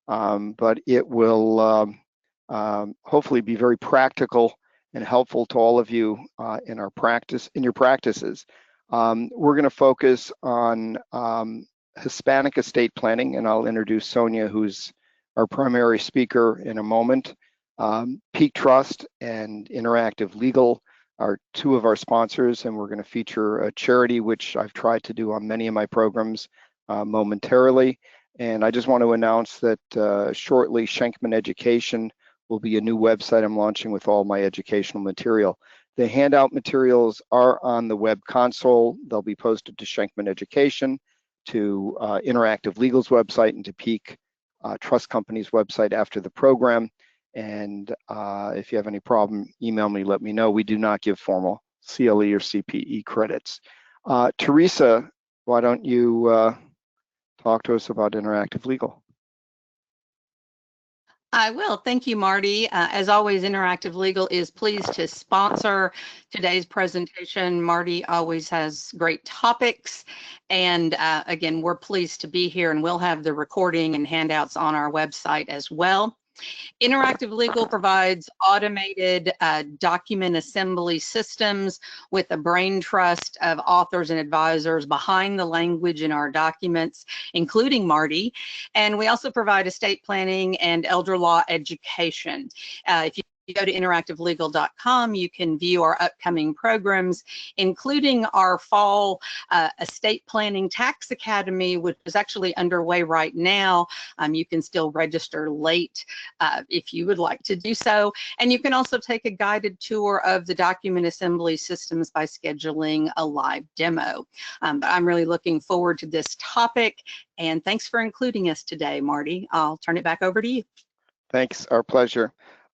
but it will hopefully be very practical and helpful to all of you in your practices. We're going to focus on Hispanic estate planning, and I'll introduce Sonia, who's our primary speaker, in a moment. Peak Trust and Interactive Legal are two of our sponsors, and we're going to feature a charity, which I've tried to do on many of my programs momentarily. And I just want to announce that shortly, Shenkman Education will be a new website I'm launching with all my educational material. The handout materials are on the web console. They'll be posted to Shenkman Education, to Interactive Legal's website, and to Peak Trust Company's website after the program. And if you have any problem, email me, let me know. We do not give formal CLE or CPE credits. Teresa, why don't you talk to us about Interactive Legal? I will. Thank you, Marty. As always, Interactive Legal is pleased to sponsor today's presentation. Marty always has great topics. And again, we're pleased to be here, and we'll have the recording and handouts on our website as well. Interactive Legal provides automated document assembly systems with a brain trust of authors and advisors behind the language in our documents, including Marty. And we also provide estate planning and elder law education. If you go to interactivelegal.com, you can view our upcoming programs, including our fall estate planning tax academy, which is actually underway right now. You can still register late if you would like to do so. And you can also take a guided tour of the document assembly systems by scheduling a live demo. But I'm really looking forward to this topic, and thanks for including us today, Marty. I'll turn it back over to you. Thanks, our pleasure.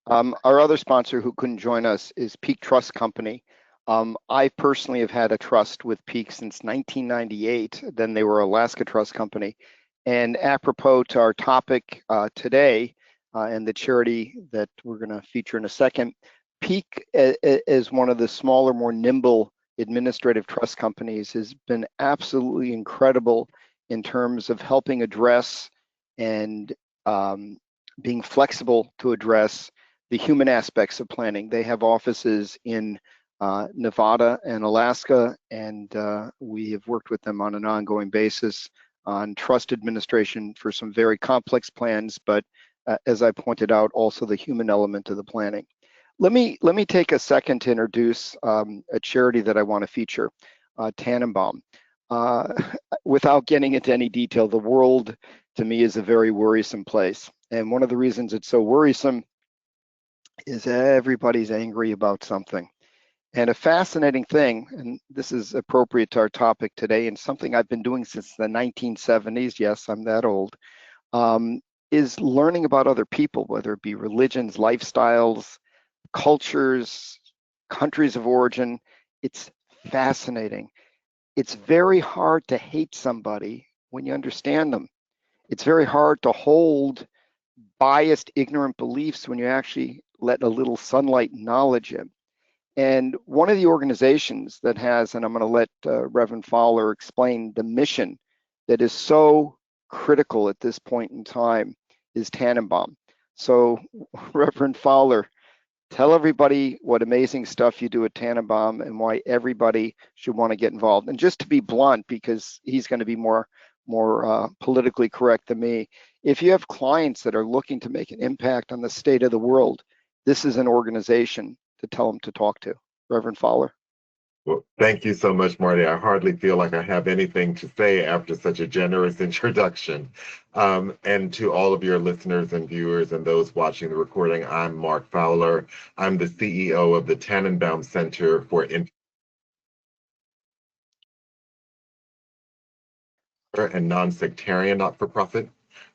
Our other sponsor who couldn't join us is Peak Trust Company. I personally have had a trust with Peak since 1998. Then they were Alaska Trust Company. And apropos to our topic today and the charity that we're going to feature in a second, Peak, as one of the smaller, more nimble administrative trust companies, has been absolutely incredible in terms of helping address and being flexible to address the human aspects of planning. They have offices in Nevada and Alaska, and we have worked with them on an ongoing basis on trust administration for some very complex plans, but as I pointed out, also the human element of the planning. Let me take a second to introduce a charity that I want to feature, Tannenbaum. Without getting into any detail, the world to me is a very worrisome place. And one of the reasons it's so worrisome is everybody's angry about something. And a fascinating thing, and this is appropriate to our topic today, and something I've been doing since the 1970s, yes, I'm that old, is learning about other people, whether it be religions, lifestyles, cultures, countries of origin. It's fascinating. It's very hard to hate somebody when you understand them. It's very hard to hold biased, ignorant beliefs when you actually let a little sunlight knowledge in. And one of the organizations that has, and I'm going to let Reverend Fowler explain the mission that is so critical at this point in time, is Tannenbaum. So Reverend Fowler, tell everybody what amazing stuff you do at Tannenbaum and why everybody should want to get involved. And just to be blunt, because he's going to be more politically correct than me, if you have clients that are looking to make an impact on the state of the world, this is an organization to tell them to talk to. Reverend Fowler. Well, thank you so much, Marty. I hardly feel like I have anything to say after such a generous introduction. And to all of your listeners and viewers and those watching the recording, I'm Mark Fowler. I'm the CEO of the Tannenbaum Center for and non-sectarian not-for-profit.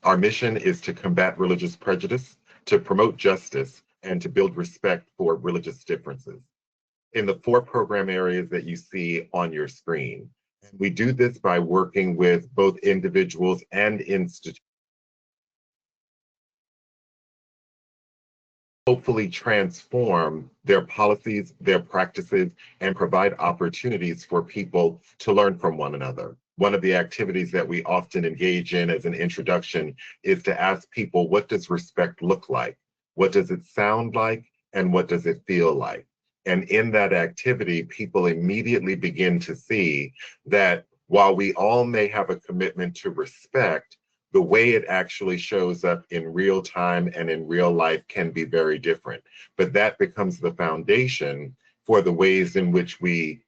Our mission is to combat religious prejudice, to promote justice, and to build respect for religious differences in the 4 program areas that you see on your screen. And we do this by working with both individuals and institutions, hopefully transform their policies, their practices, and provide opportunities for people to learn from one another. one of the activities that we often engage in as an introduction is to ask people, what does respect look like? What does it sound like? And what does it feel like? And in that activity, people immediately begin to see that while we all may have a commitment to respect, the way it actually shows up in real time and in real life can be very different. But that becomes the foundation for the ways in which we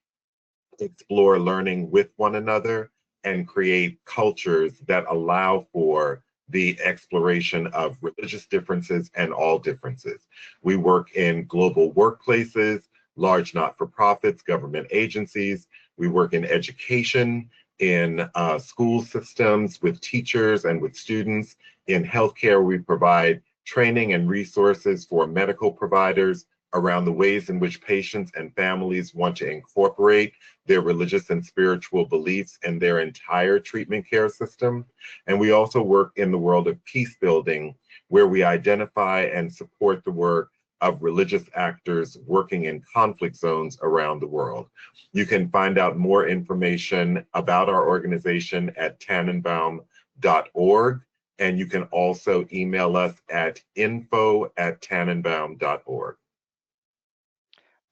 explore learning with one another and create cultures that allow for the exploration of religious differences and all differences. We work in global workplaces, large not-for-profits, government agencies. We work in education, in school systems with teachers and with students. In healthcare, we provide training and resources for medical providers around the ways in which patients and families want to incorporate their religious and spiritual beliefs in their entire treatment care system. And we also work in the world of peace building, where we identify and support the work of religious actors working in conflict zones around the world. You can find out more information about our organization at tannenbaum.org, and you can also email us at info@tannenbaum.org.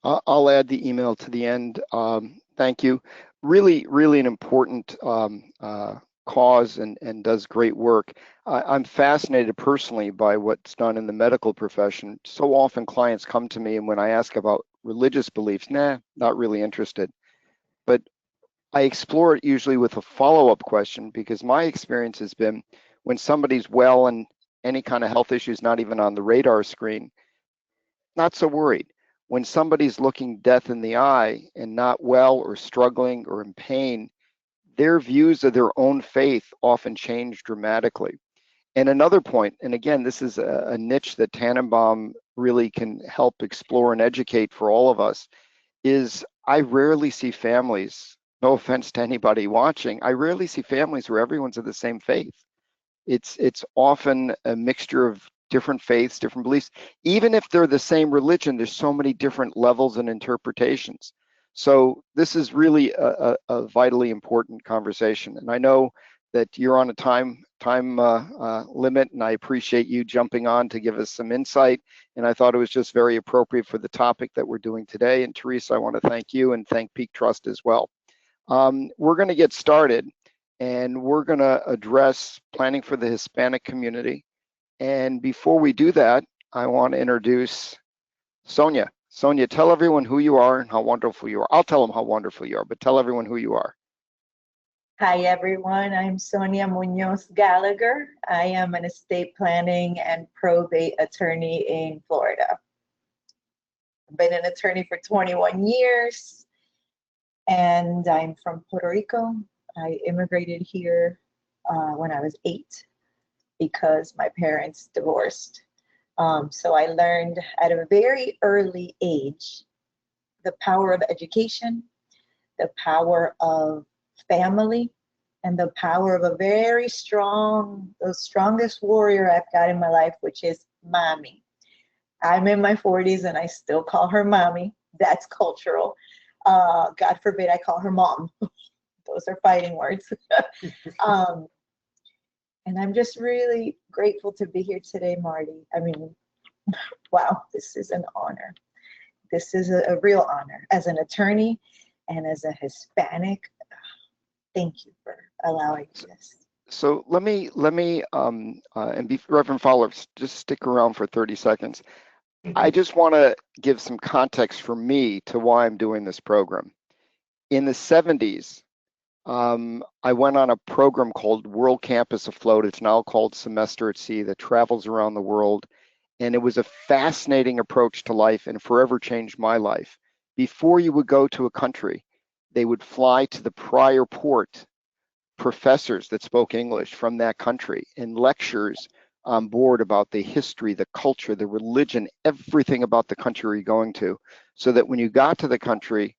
I'll add the email to the end. Thank you. Really, really an important cause and does great work. I'm fascinated personally by what's done in the medical profession. So often clients come to me, and when I ask about religious beliefs, nah, not really interested. But I explore it usually with a follow-up question, because my experience has been when somebody's well and any kind of health issues not even on the radar screen, not so worried. When somebody's looking death in the eye and not well or struggling or in pain, their views of their own faith often change dramatically. And another point, and again, this is a niche that Tannenbaum really can help explore and educate for all of us, is I rarely see families, no offense to anybody watching, I rarely see families where everyone's of the same faith. It's often a mixture of different faiths, different beliefs. Even if they're the same religion, there's so many different levels and interpretations. So this is really a vitally important conversation. And I know that you're on a time limit, and I appreciate you jumping on to give us some insight. And I thought it was just very appropriate for the topic that we're doing today. And Teresa, I want to thank you and thank Peak Trust as well. We're going to get started, and we're going to address planning for the Hispanic community. And before we do that, I want to introduce Sonia. Sonia, tell everyone who you are and how wonderful you are. I'll tell them how wonderful you are, but tell everyone who you are. Hi, everyone. I'm Sonia Muñoz Gallagher. I am an estate planning and probate attorney in Florida. I've been an attorney for 21 years, and I'm from Puerto Rico. I immigrated here when I was 8 because my parents divorced. So I learned at a very early age the power of education, the power of family, and the power of a very strong, the strongest warrior I've got in my life, which is mommy. I'm in my 40s and I still call her mommy. That's cultural. God forbid I call her mom. Those are fighting words. And I'm just really grateful to be here today, Marty. I mean, wow, this is an honor. This is a real honor. As an attorney and as a Hispanic, thank you for allowing this. So let me and Reverend Fowler, just stick around for 30 seconds. I just want to give some context for me to why I'm doing this program. In the 70s, I went on a program called World Campus Afloat. It's now called Semester at Sea, that travels around the world. And it was a fascinating approach to life and forever changed my life. Before you would go to a country, they would fly to the prior port professors that spoke English from that country and lectures on board about the history, the culture, the religion, everything about the country you're going to, so that when you got to the country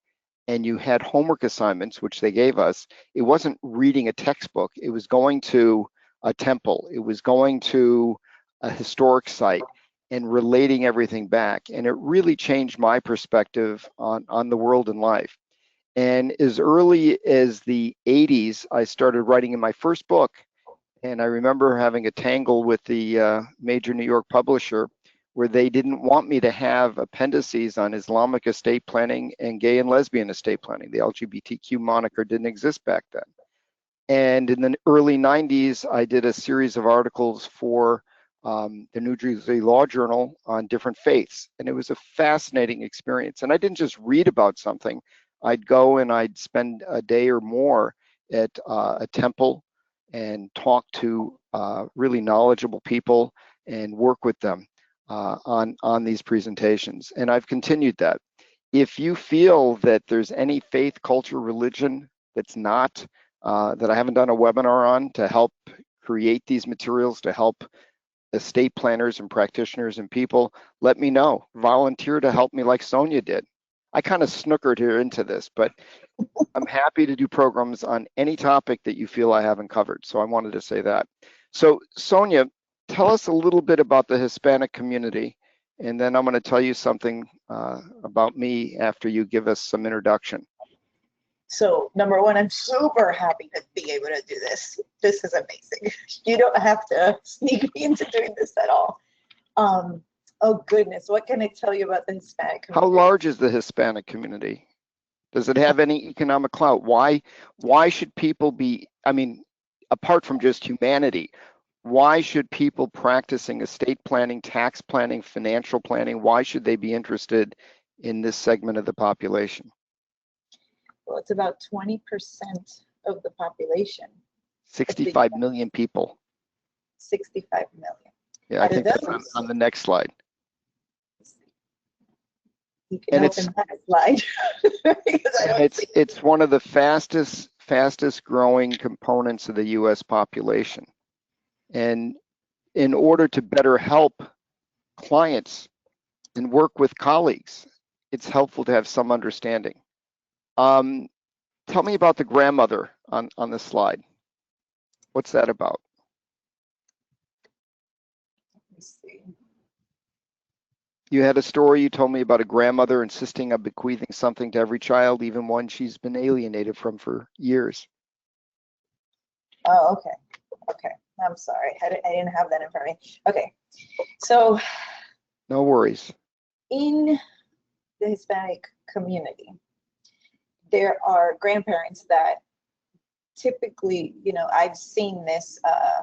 and you had homework assignments, which they gave us, it wasn't reading a textbook, it was going to a temple, it was going to a historic site and relating everything back. And it really changed my perspective on the world and life. And as early as the 80s, I started writing in my first book. And I remember having a tangle with the major New York publisher where they didn't want me to have appendices on Islamic estate planning and gay and lesbian estate planning. The LGBTQ moniker didn't exist back then. And in the early 90s, I did a series of articles for the New Jersey Law Journal on different faiths. And it was a fascinating experience. And I didn't just read about something. I'd go and I'd spend a day or more at a temple and talk to really knowledgeable people and work with them on these presentations. And I've continued that. If you feel that there's any faith, culture, religion that's not, that I haven't done a webinar on to help create these materials, to help estate planners and practitioners and people, let me know. Volunteer to help me like Sonia did. I kind of snookered her into this, but I'm happy to do programs on any topic that you feel I haven't covered. So I wanted to say that. So Sonia, tell us a little bit about the Hispanic community, and then I'm going to tell you something about me after you give us some introduction. So number one, I'm super happy to be able to do this. This is amazing. You don't have to sneak me into doing this at all. Oh goodness, what can I tell you about the Hispanic community? How large is the Hispanic community? Does it have any economic clout? Why should people be, I mean, apart from just humanity, why should people practicing estate planning, tax planning, financial planning, why should they be interested in this segment of the population? Well, it's about 20% of the population. 65 million people. 65 million. Yeah, I think that's on the next slide. You can open that slide. It's one of the fastest growing components of the US population. And in order to better help clients and work with colleagues, it's helpful to have some understanding. Tell me about the grandmother on the slide. What's that about? Let me see. You had a story you told me about a grandmother insisting on bequeathing something to every child, even one she's been alienated from for years. Oh, okay. Okay. I'm sorry. I didn't have that in front of me. Okay. So. No worries. In the Hispanic community, there are grandparents that typically, you know, I've seen this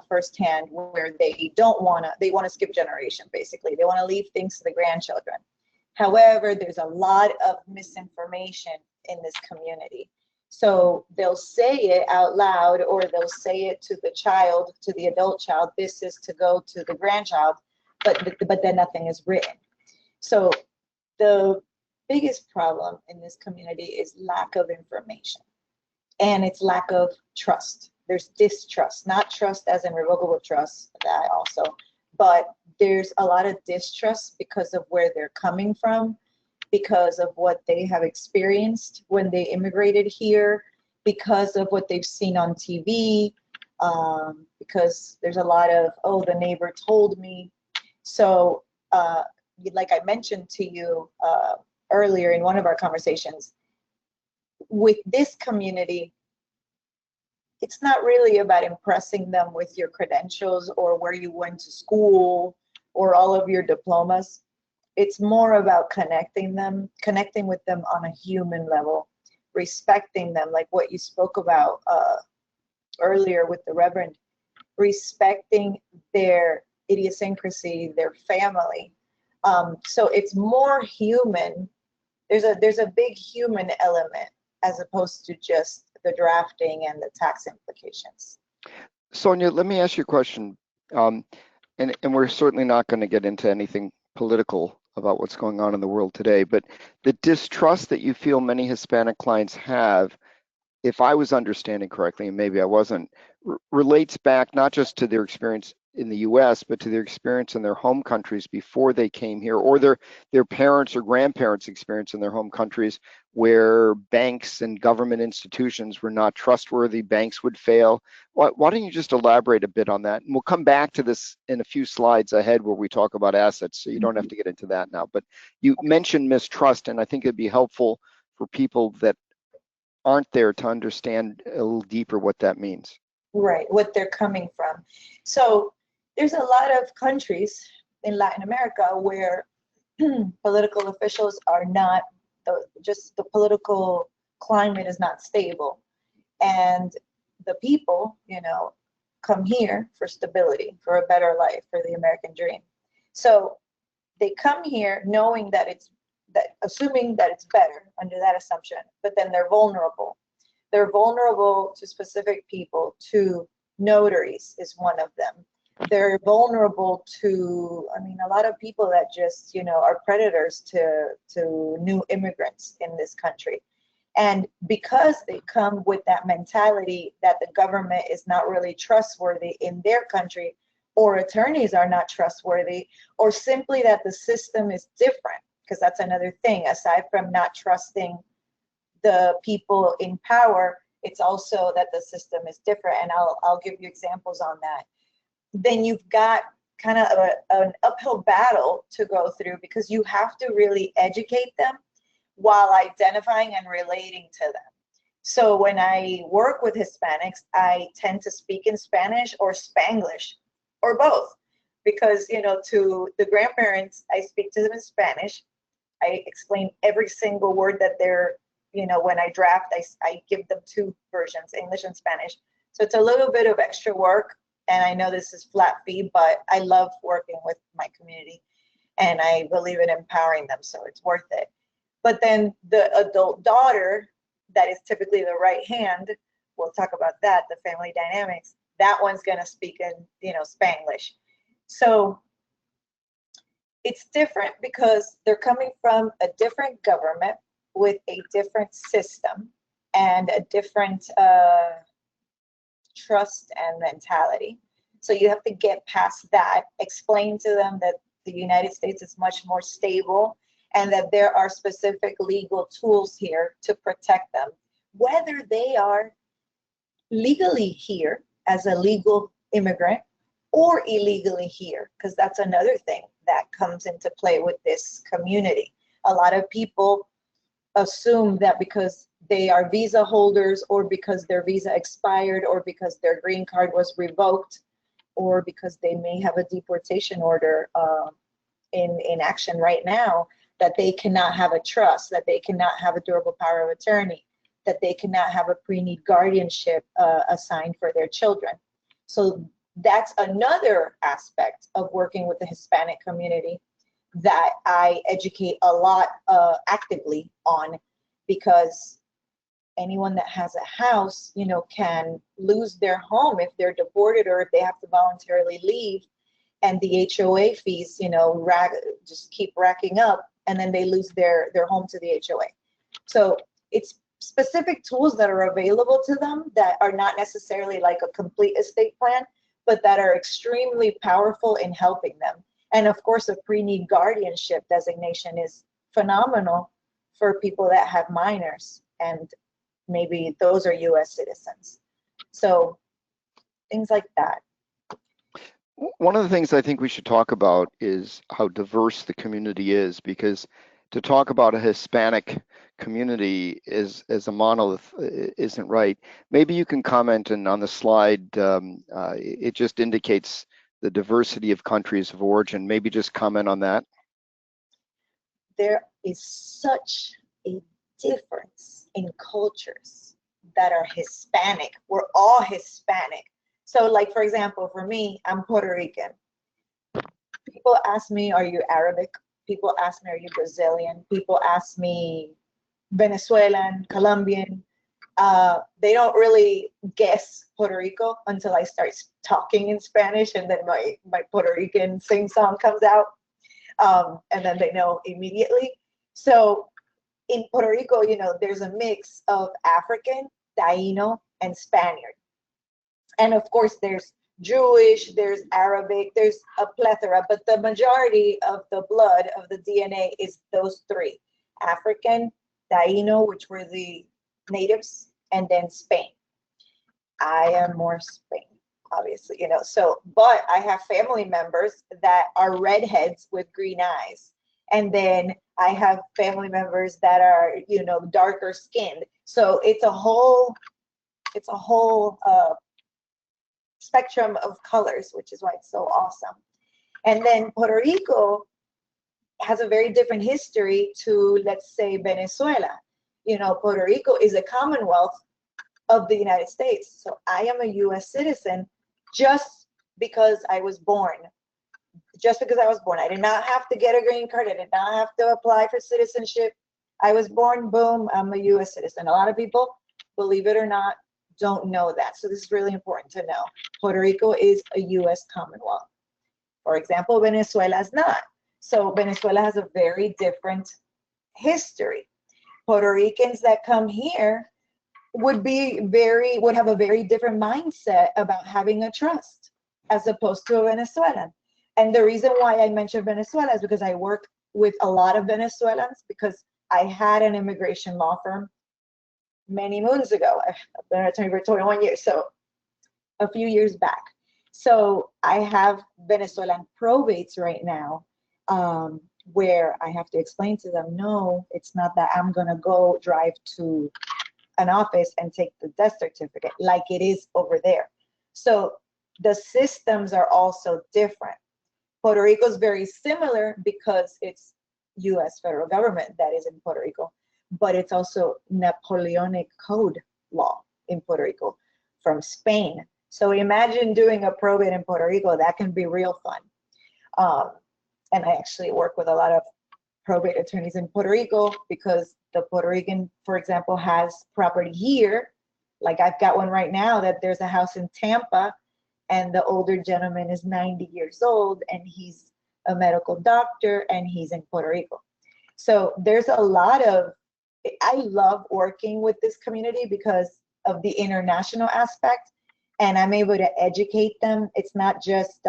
firsthand where they want to skip generation, basically. They want to leave things to the grandchildren. However, there's a lot of misinformation in this community. So they'll say it out loud, or they'll say it to the child, to the adult child, this is to go to the grandchild, but then nothing is written. So the biggest problem in this community is lack of information. And it's lack of trust. There's distrust, not trust as in revocable trust, that also, but there's a lot of distrust because of where they're coming from, because of what they have experienced when they immigrated here, because of what they've seen on TV, because there's a lot of, oh, the neighbor told me. So like I mentioned to you earlier in one of our conversations, with this community, it's not really about impressing them with your credentials or where you went to school or all of your diplomas. It's more about connecting with them on a human level, respecting them, like what you spoke about earlier with the Reverend, respecting their idiosyncrasy, their family. So it's more human. There's a big human element as opposed to just the drafting and the tax implications. Sonia, let me ask you a question. And we're certainly not going to get into anything political about what's going on in the world today, but the distrust that you feel many Hispanic clients have, if I was understanding correctly, and maybe I wasn't, relates back not just to their experience in the US, but to their experience in their home countries before they came here, or their parents or grandparents' experience in their home countries where banks and government institutions were not trustworthy, banks would fail. Why don't you just elaborate a bit on that? And we'll come back to this in a few slides ahead where we talk about assets, so you don't have to get into that now. But you mentioned mistrust, and I think it'd be helpful for people that aren't there to understand a little deeper what that means. Right, what they're coming from. So there's a lot of countries in Latin America where political officials are not, just the political climate is not stable. And the people, come here for stability, for a better life, for the American dream. So they come here knowing assuming that it's better under that assumption, but then they're vulnerable. They're vulnerable to specific people, to notaries is one of them. They're vulnerable to, a lot of people that just, are predators to new immigrants in this country. And because they come with that mentality that the government is not really trustworthy in their country, or attorneys are not trustworthy, or simply that the system is different, because that's another thing. Aside from not trusting the people in power, it's also that the system is different. And I'll give you examples on that. Then you've got kind of an uphill battle to go through, because you have to really educate them while identifying and relating to them. So when I work with Hispanics, I tend to speak in Spanish or Spanglish, or both, because, to the grandparents, I speak to them in Spanish. I explain every single word that they're, when I draft, I give them two versions, English and Spanish. So it's a little bit of extra work. And I know this is flat fee, but I love working with my community and I believe in empowering them. So it's worth it. But then the adult daughter, that is typically the right hand, we'll talk about that, the family dynamics, that one's going to speak in, Spanglish. So it's different because they're coming from a different government with a different system and a different trust and mentality. So you have to get past that, explain to them that the United States is much more stable and that there are specific legal tools here to protect them, whether they are legally here as a legal immigrant or illegally here, because that's another thing that comes into play with this community. A lot of people assume that because they are visa holders, or because their visa expired, or because their green card was revoked, or because they may have a deportation order in action right now, that they cannot have a trust, that they cannot have a durable power of attorney, that they cannot have a pre-need guardianship assigned for their children. So that's another aspect of working with the Hispanic community that I educate a lot actively on, because anyone that has a house, can lose their home if they're deported or if they have to voluntarily leave, and the HOA fees, just keep racking up, and then they lose their home to the HOA. So it's specific tools that are available to them that are not necessarily like a complete estate plan, but that are extremely powerful in helping them. And of course, a pre-need guardianship designation is phenomenal for people that have minors, and maybe those are US citizens. So things like that. One of the things I think we should talk about is how diverse the community is, because to talk about a Hispanic community as a monolith isn't right. Maybe you can comment, and on the slide, it just indicates the diversity of countries of origin. Maybe just comment on that. There is such a difference in cultures that are Hispanic. We're all Hispanic. So like, for example, for me, I'm Puerto Rican. People ask me, are you Arabic? People ask me, are you Brazilian? People ask me, Venezuelan, Colombian. They don't really guess Puerto Rico until I start talking in Spanish, and then my Puerto Rican sing-song comes out, and then they know immediately. So in Puerto Rico, there's a mix of African, Taino, and Spaniard. And of course, there's Jewish, there's Arabic, there's a plethora, but the majority of the blood of the DNA is those three: African, Taino, which were the natives, and then Spain. I am more Spain, obviously, so, but I have family members that are redheads with green eyes. And then I have family members that are, you know, darker skinned. So it's a whole spectrum of colors, which is why it's so awesome. And then Puerto Rico has a very different history to, let's say, Venezuela. You know, Puerto Rico is a commonwealth of the United States. So I am a US citizen just because I was born. Just because I was born. I did not have to get a green card. I did not have to apply for citizenship. I was born, boom, I'm a US citizen. A lot of people, believe it or not, don't know that. So this is really important to know. Puerto Rico is a US commonwealth. For example, Venezuela is not. So Venezuela has a very different history. Puerto Ricans that come here would have a very different mindset about having a trust as opposed to a Venezuelan. And the reason why I mentioned Venezuela is because I work with a lot of Venezuelans, because I had an immigration law firm many moons ago. I've been an attorney for 21 years, so a few years back. So I have Venezuelan probates right now, where I have to explain to them, no, it's not that I'm gonna go drive to an office and take the death certificate like it is over there. So the systems are also different. Puerto Rico is very similar because it's US federal government that is in Puerto Rico, but it's also Napoleonic code law in Puerto Rico from Spain. So imagine doing a probate in Puerto Rico. That can be real fun. And I actually work with a lot of probate attorneys in Puerto Rico because the Puerto Rican, for example, has property here. Like I've got one right now that there's a house in Tampa, and the older gentleman is 90 years old and he's a medical doctor and he's in Puerto Rico. So there's a lot of, I love working with this community because of the international aspect, and I'm able to educate them. It's not just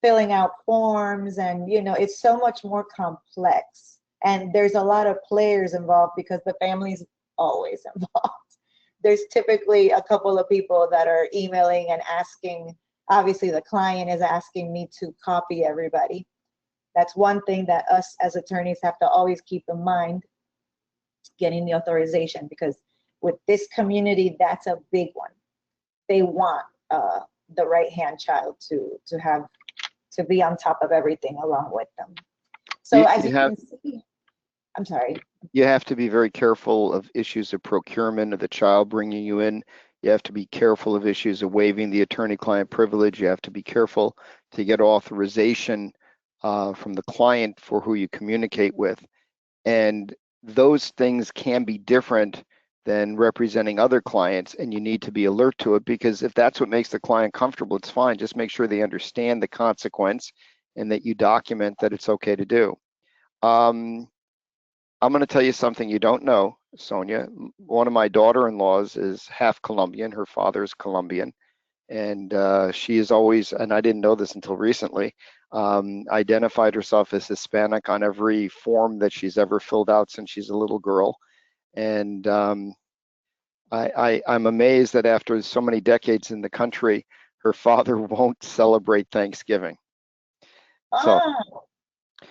filling out forms, and you know, it's so much more complex, and there's a lot of players involved because the family's always involved. There's typically a couple of people that are emailing and asking. Obviously the client is asking me to copy everybody. That's one thing that us as attorneys have to always keep in mind, getting the authorization, because with this community, that's a big one. They want the right-hand child to be on top of everything along with them. So as you can see, I'm sorry. You have to be very careful of issues of procurement of the child bringing you in. You have to be careful of issues of waiving the attorney-client privilege. You have to be careful to get authorization from the client for who you communicate with. And those things can be different than representing other clients, and you need to be alert to it, because if that's what makes the client comfortable, it's fine. Just make sure they understand the consequence and that you document that it's okay to do. I'm going to tell you something you don't know, Sonia. One of my daughter-in-laws is half Colombian. Her father is Colombian. And she is always, and I didn't know this until recently, identified herself as Hispanic on every form that she's ever filled out since she's a little girl. And I'm amazed that after so many decades in the country, her father won't celebrate Thanksgiving. Because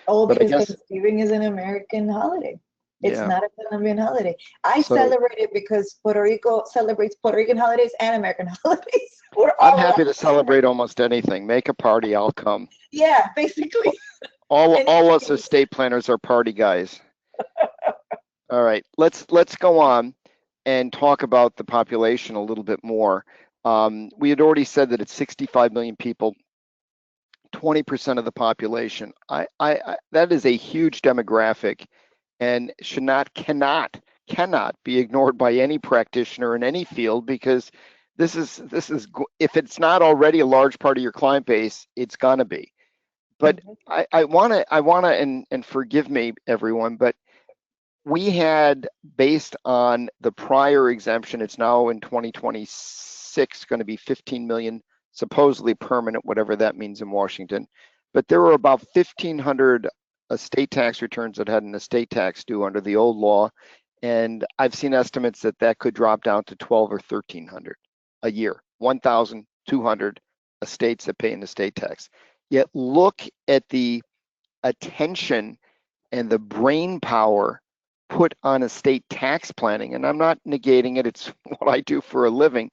Thanksgiving is an American holiday. It's not a Colombian holiday. I celebrate it because Puerto Rico celebrates Puerto Rican holidays and American holidays. I'm happy to celebrate almost anything. Make a party, I'll come. Yeah, basically. All us estate planners are party guys. All right, let's go on and talk about the population a little bit more. We had already said that it's 65 million people, 20% of the population. That is a huge demographic, and cannot be ignored by any practitioner in any field, because this is if it's not already a large part of your client base, it's gonna be. But I wanna and forgive me everyone, but we had, based on the prior exemption, it's now in 2026 going to be 15 million supposedly permanent, whatever that means in Washington. But there were about 1,500 estate tax returns that had an estate tax due under the old law. And I've seen estimates that that could drop down to 12 or 1,300 a year, 1,200 estates that pay an estate tax. Yet look at the attention and the brain power put on estate tax planning, and I'm not negating it, it's what I do for a living,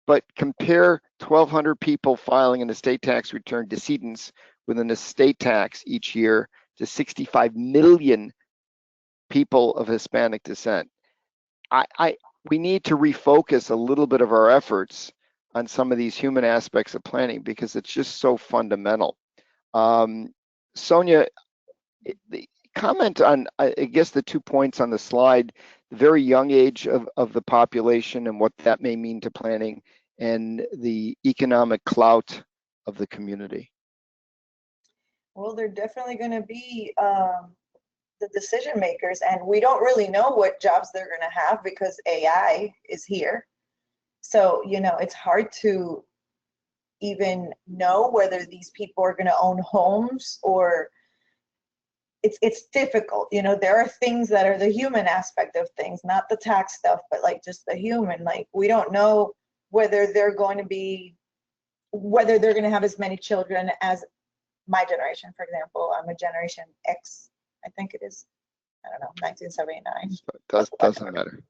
but compare 1,200 people filing an estate tax return, decedents, with an estate tax each year to 65 million people of Hispanic descent. We need to refocus a little bit of our efforts on some of these human aspects of planning because it's just so fundamental. Sonia, the comment on, I guess, the 2 points on the slide, the very young age of the population and what that may mean to planning, and the economic clout of the community. Well, they're definitely going to be the decision makers, and we don't really know what jobs they're going to have because AI is here. So, you know, it's hard to even know whether these people are going to own homes, or it's difficult. You know, there are things that are the human aspect of things, not the tax stuff, but like just the human. Like, we don't know whether they're going to have as many children as my generation, for example. I'm a Generation X, I think it is. I don't know, 1979. Doesn't matter.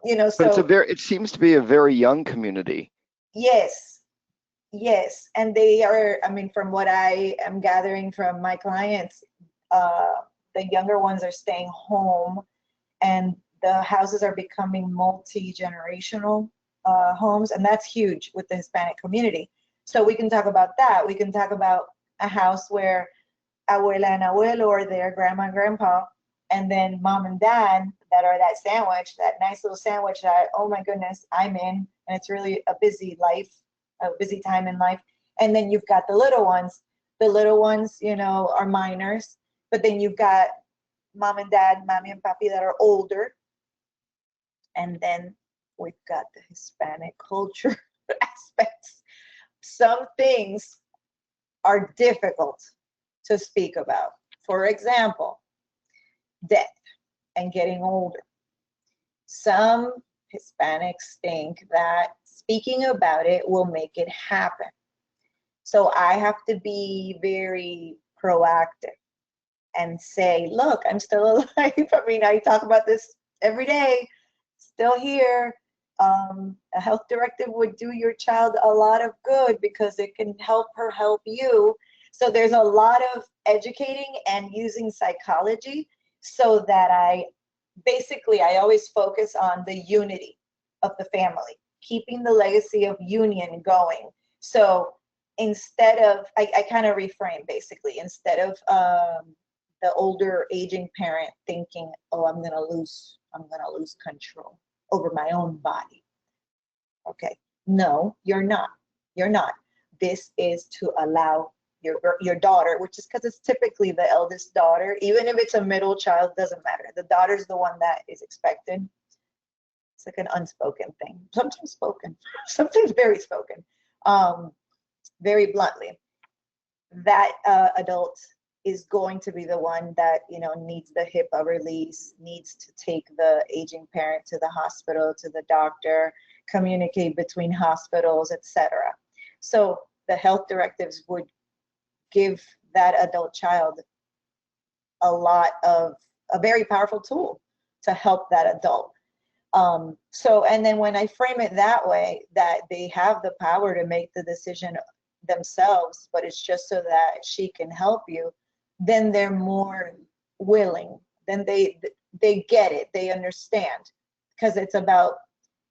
You know, But so it seems to be a very young community. yes, and they are. I mean, from what I am gathering from my clients, the younger ones are staying home, and the houses are becoming multi-generational homes, and that's huge with the Hispanic community. So we can talk about that. We can talk about a house where abuela and abuelo are there, grandma and grandpa, and then mom and dad that are that sandwich, that nice little sandwich that, oh my goodness, I'm in, and it's really a busy life, a busy time in life. And then you've got the little ones. The little ones, you know, are minors, but then you've got mom and dad, mommy and papi that are older. And then we've got the Hispanic culture aspects. Some things are difficult to speak about. For example, death and getting older. Some Hispanics think that speaking about it will make it happen. So I have to be very proactive and say, look, I'm still alive. I mean, I talk about this every day, still here. A health directive would do your child a lot of good because it can help her help you. So there's a lot of educating and using psychology so that I always focus on the unity of the family, keeping the legacy of union going. So instead of, I kind of reframe basically, instead of the older aging parent thinking, oh, I'm gonna lose control over my own body. Okay, no, you're not. This is to allow your daughter, which is because it's typically the eldest daughter, even if it's a middle child, doesn't matter. The daughter's the one that is expected. It's like an unspoken thing, sometimes spoken, sometimes very spoken, very bluntly. That adult is going to be the one that, you know, needs the HIPAA release, needs to take the aging parent to the hospital, to the doctor, communicate between hospitals, etc. So the health directives would give that adult child a very powerful tool to help that adult. So, and then when I frame it that way, that they have the power to make the decision themselves, but it's just so that she can help you, then they're more willing. Then they get it, they understand, because it's about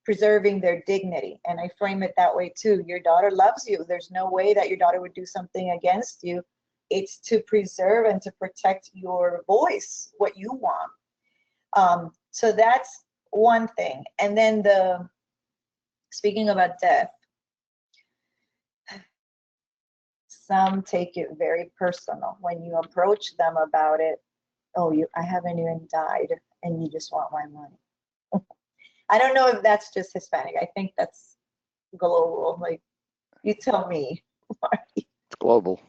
preserving their dignity. And I frame it that way too. Your daughter loves you. There's no way that your daughter would do something against you. It's to preserve and to protect your voice, what you want. So that's one thing. And then speaking about death, some take it very personal when you approach them about it. Oh, I haven't even died and you just want my money. I don't know if that's just Hispanic. I think that's global. Like, you tell me. It's global.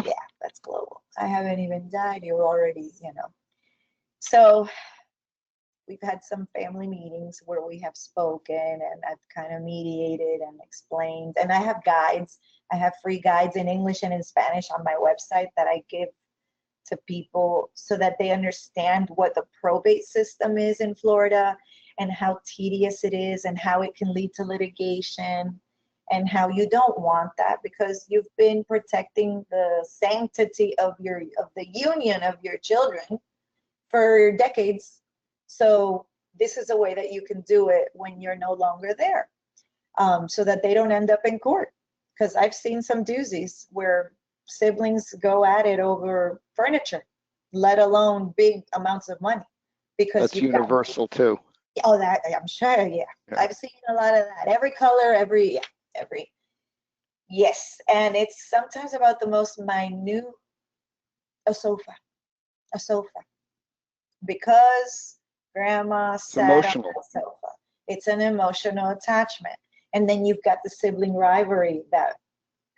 Yeah, that's global. I haven't even died. You're already, you know. So we've had some family meetings where we have spoken, and I've kind of mediated and explained. And I have guides. I have free guides in English and in Spanish on my website that I give to people so that they understand what the probate system is in Florida and how tedious it is and how it can lead to litigation and how you don't want that because you've been protecting the sanctity of the union of your children for decades. So this is a way that you can do it when you're no longer there, so that they don't end up in court. Because I've seen some doozies where siblings go at it over furniture, let alone big amounts of money. Because That's universal too. Oh, that I'm sure, yeah. I've seen a lot of that. Every color, every. Yes, and it's sometimes about the most minute, a sofa, because grandma sat on the sofa. It's an emotional attachment. And then you've got the sibling rivalry that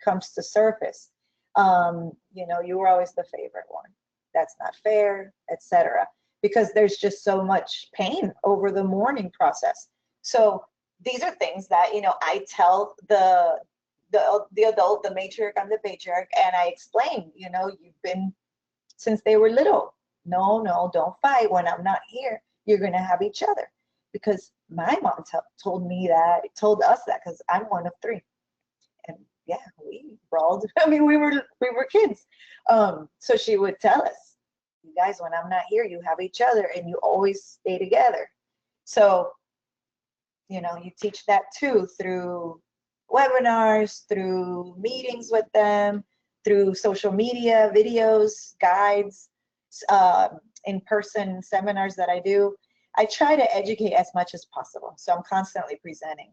comes to surface. You know, you were always the favorite one. That's not fair, etc. Because there's just so much pain over the mourning process. So these are things that, you know, I tell the adult, the matriarch, I'm the patriarch, and I explain, you know, you've been since they were little. No, don't fight when I'm not here. You're going to have each other. Because my mom told us that, because I'm one of three. And yeah, we brawled. I mean, we were kids. So she would tell us, you guys, when I'm not here, you have each other and you always stay together. So, you know, you teach that too through webinars, through meetings with them, through social media, videos, guides, in-person seminars that I do. I try to educate as much as possible. So I'm constantly presenting.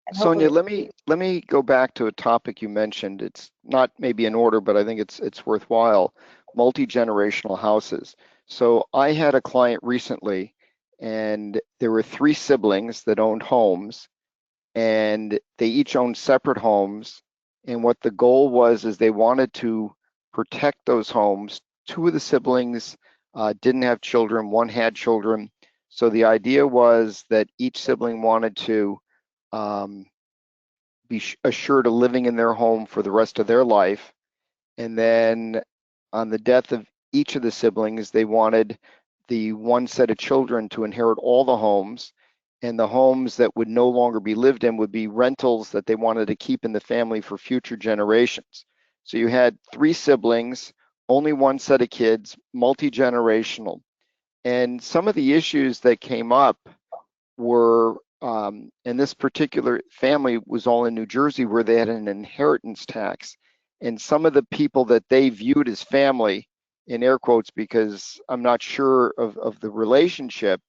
And Sonia, let me go back to a topic you mentioned. It's not maybe in order, but I think it's worthwhile. Multi-generational houses. So I had a client recently, and there were 3 siblings that owned homes, and they each owned separate homes. And what the goal was is they wanted to protect those homes. 2 of the siblings didn't have children, 1 had children. So the idea was that each sibling wanted to be assured of living in their home for the rest of their life. And then on the death of each of the siblings, they wanted the 1 set of children to inherit all the homes, and the homes that would no longer be lived in would be rentals that they wanted to keep in the family for future generations. So you had 3 siblings, only 1 set of kids, multi-generational. And some of the issues that came up were, and this particular family was all in New Jersey, where they had an inheritance tax. And some of the people that they viewed as family, in air quotes, because I'm not sure of the relationship,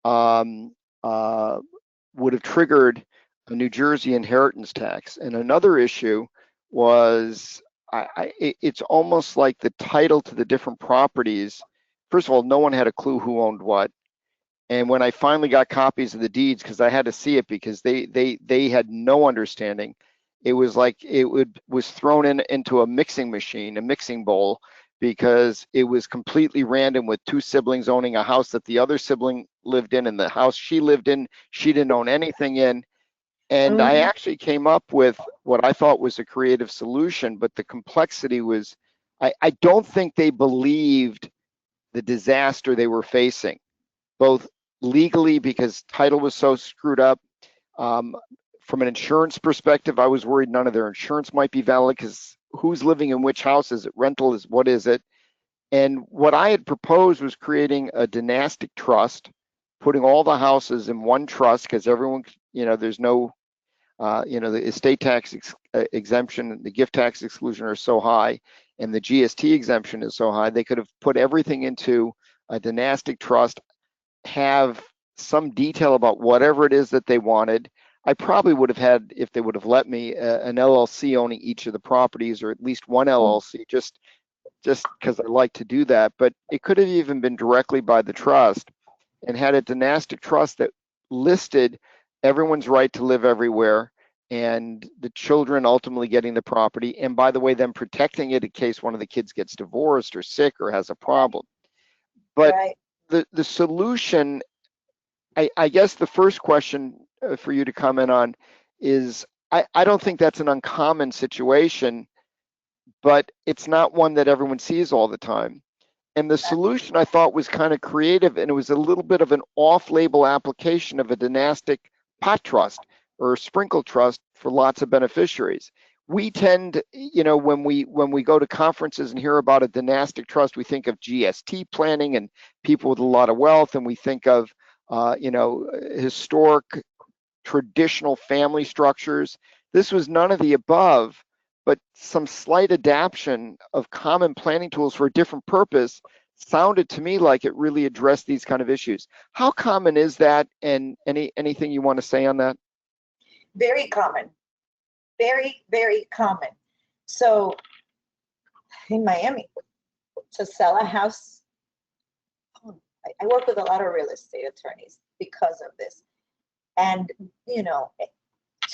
would have triggered a New Jersey inheritance tax. And another issue was, it's almost like the title to the different properties. First of all, no one had a clue who owned what. And when I finally got copies of the deeds, because I had to see it because they had no understanding, it was like was thrown into a mixing machine, a mixing bowl, because it was completely random, with 2 siblings owning a house that the other sibling lived in, and the house she lived in, she didn't own anything in. And I actually came up with what I thought was a creative solution, but the complexity was, I don't think they believed the disaster they were facing, both legally because title was so screwed up. From an insurance perspective, I was worried none of their insurance might be valid, because who's living in which house? Is it rental? What is it? And what I had proposed was creating a dynastic trust, putting all the houses in one trust, because everyone, you know, there's no, you know, the estate tax exemption, the gift tax exclusion are so high, and the GST exemption is so high, they could have put everything into a dynastic trust, have some detail about whatever it is that they wanted. I probably would have had, if they would have let me, an LLC owning each of the properties, or at least one LLC, just because I like to do that. But it could have even been directly by the trust, and had a dynastic trust that listed everyone's right to live everywhere, and the children ultimately getting the property, and by the way, them protecting it in case one of the kids gets divorced or sick or has a problem. But the solution, I guess the first question for you to comment on is, I don't think that's an uncommon situation, but it's not one that everyone sees all the time. And the solution I thought was kind of creative, and it was a little bit of an off-label application of a dynastic pot trust or sprinkle trust for lots of beneficiaries. We tend, when we go to conferences and hear about a dynastic trust, we think of GST planning and people with a lot of wealth, and we think of, historic traditional family structures. This was none of the above, but some slight adaptation of common planning tools for a different purpose sounded to me like it really addressed these kind of issues. How common is that, and anything you want to say on that? Very common. Very, very common. So in Miami, to sell a house, I work with a lot of real estate attorneys because of this. And,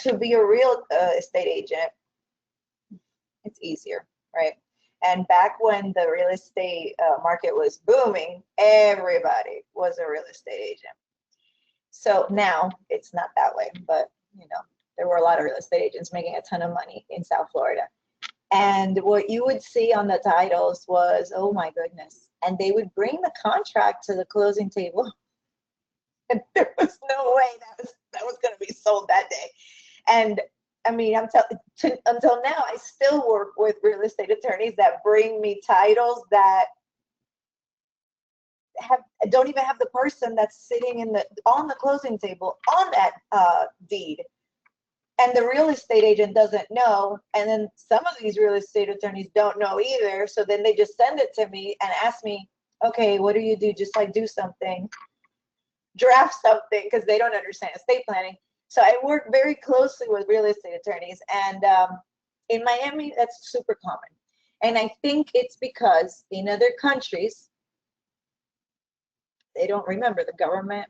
to be a real estate agent, it's easier, right? And back when the real estate market was booming, everybody was a real estate agent. So now it's not that way, but, there were a lot of real estate agents making a ton of money in South Florida. And what you would see on the titles was, oh my goodness. And they would bring the contract to the closing table. And there was no way that was going to be sold that day. And I mean, until now, I still work with real estate attorneys that bring me titles that don't even have the person that's sitting on the closing table on that deed. And the real estate agent doesn't know. And then some of these real estate attorneys don't know either. So then they just send it to me and ask me, okay, what do you do? Just like do something, draft something, because they don't understand estate planning. So I work very closely with real estate attorneys. And in Miami, that's super common. And I think it's because in other countries, they don't remember the government.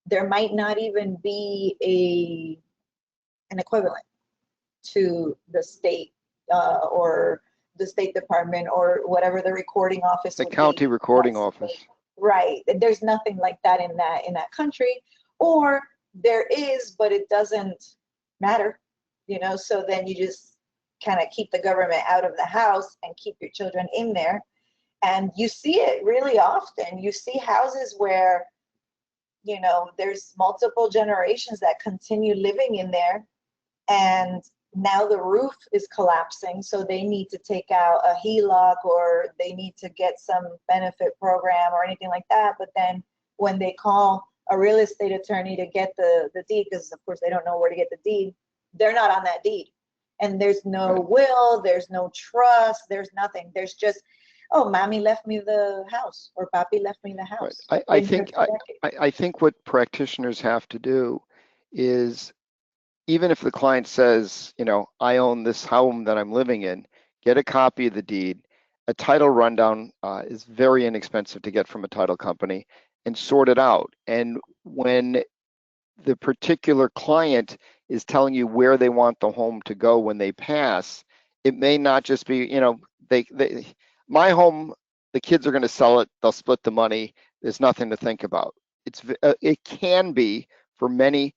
There might not even be an equivalent to the state or the State Department or whatever the recording office. The county recording office. Right. There's nothing like that in that country, or there is, but it doesn't matter, so then you just kind of keep the government out of the house and keep your children in there. And you see it really often. You see houses where, there's multiple generations that continue living in there. And now the roof is collapsing, so they need to take out a HELOC or they need to get some benefit program or anything like that. But then when they call a real estate attorney to get the deed, because of course they don't know where to get the deed, they're not on that deed. And there's no will, there's no trust, there's nothing. There's just, oh, mommy left me the house or papi left me the house. Right. I think what practitioners have to do is, even if the client says, I own this home that I'm living in, get a copy of the deed. A title rundown is very inexpensive to get from a title company, and sort it out. And when the particular client is telling you where they want the home to go when they pass, it may not just be, my home, the kids are going to sell it, they'll split the money, there's nothing to think about. It can be, for many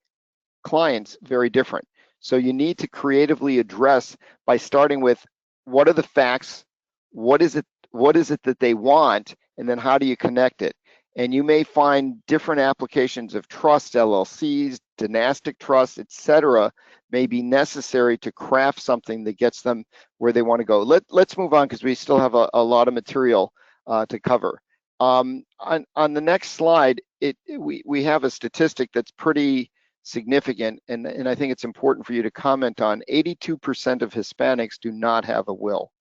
clients, very different. So you need to creatively address by starting with, what are the facts, what is it that they want, and then how do you connect it? And you may find different applications of trusts, LLCs, dynastic trusts, etc., may be necessary to craft something that gets them where they want to go. Let's move on, because we still have a lot of material to cover. On the next slide, we have a statistic that's pretty significant, and I think it's important for you to comment on. 82% of Hispanics do not have a will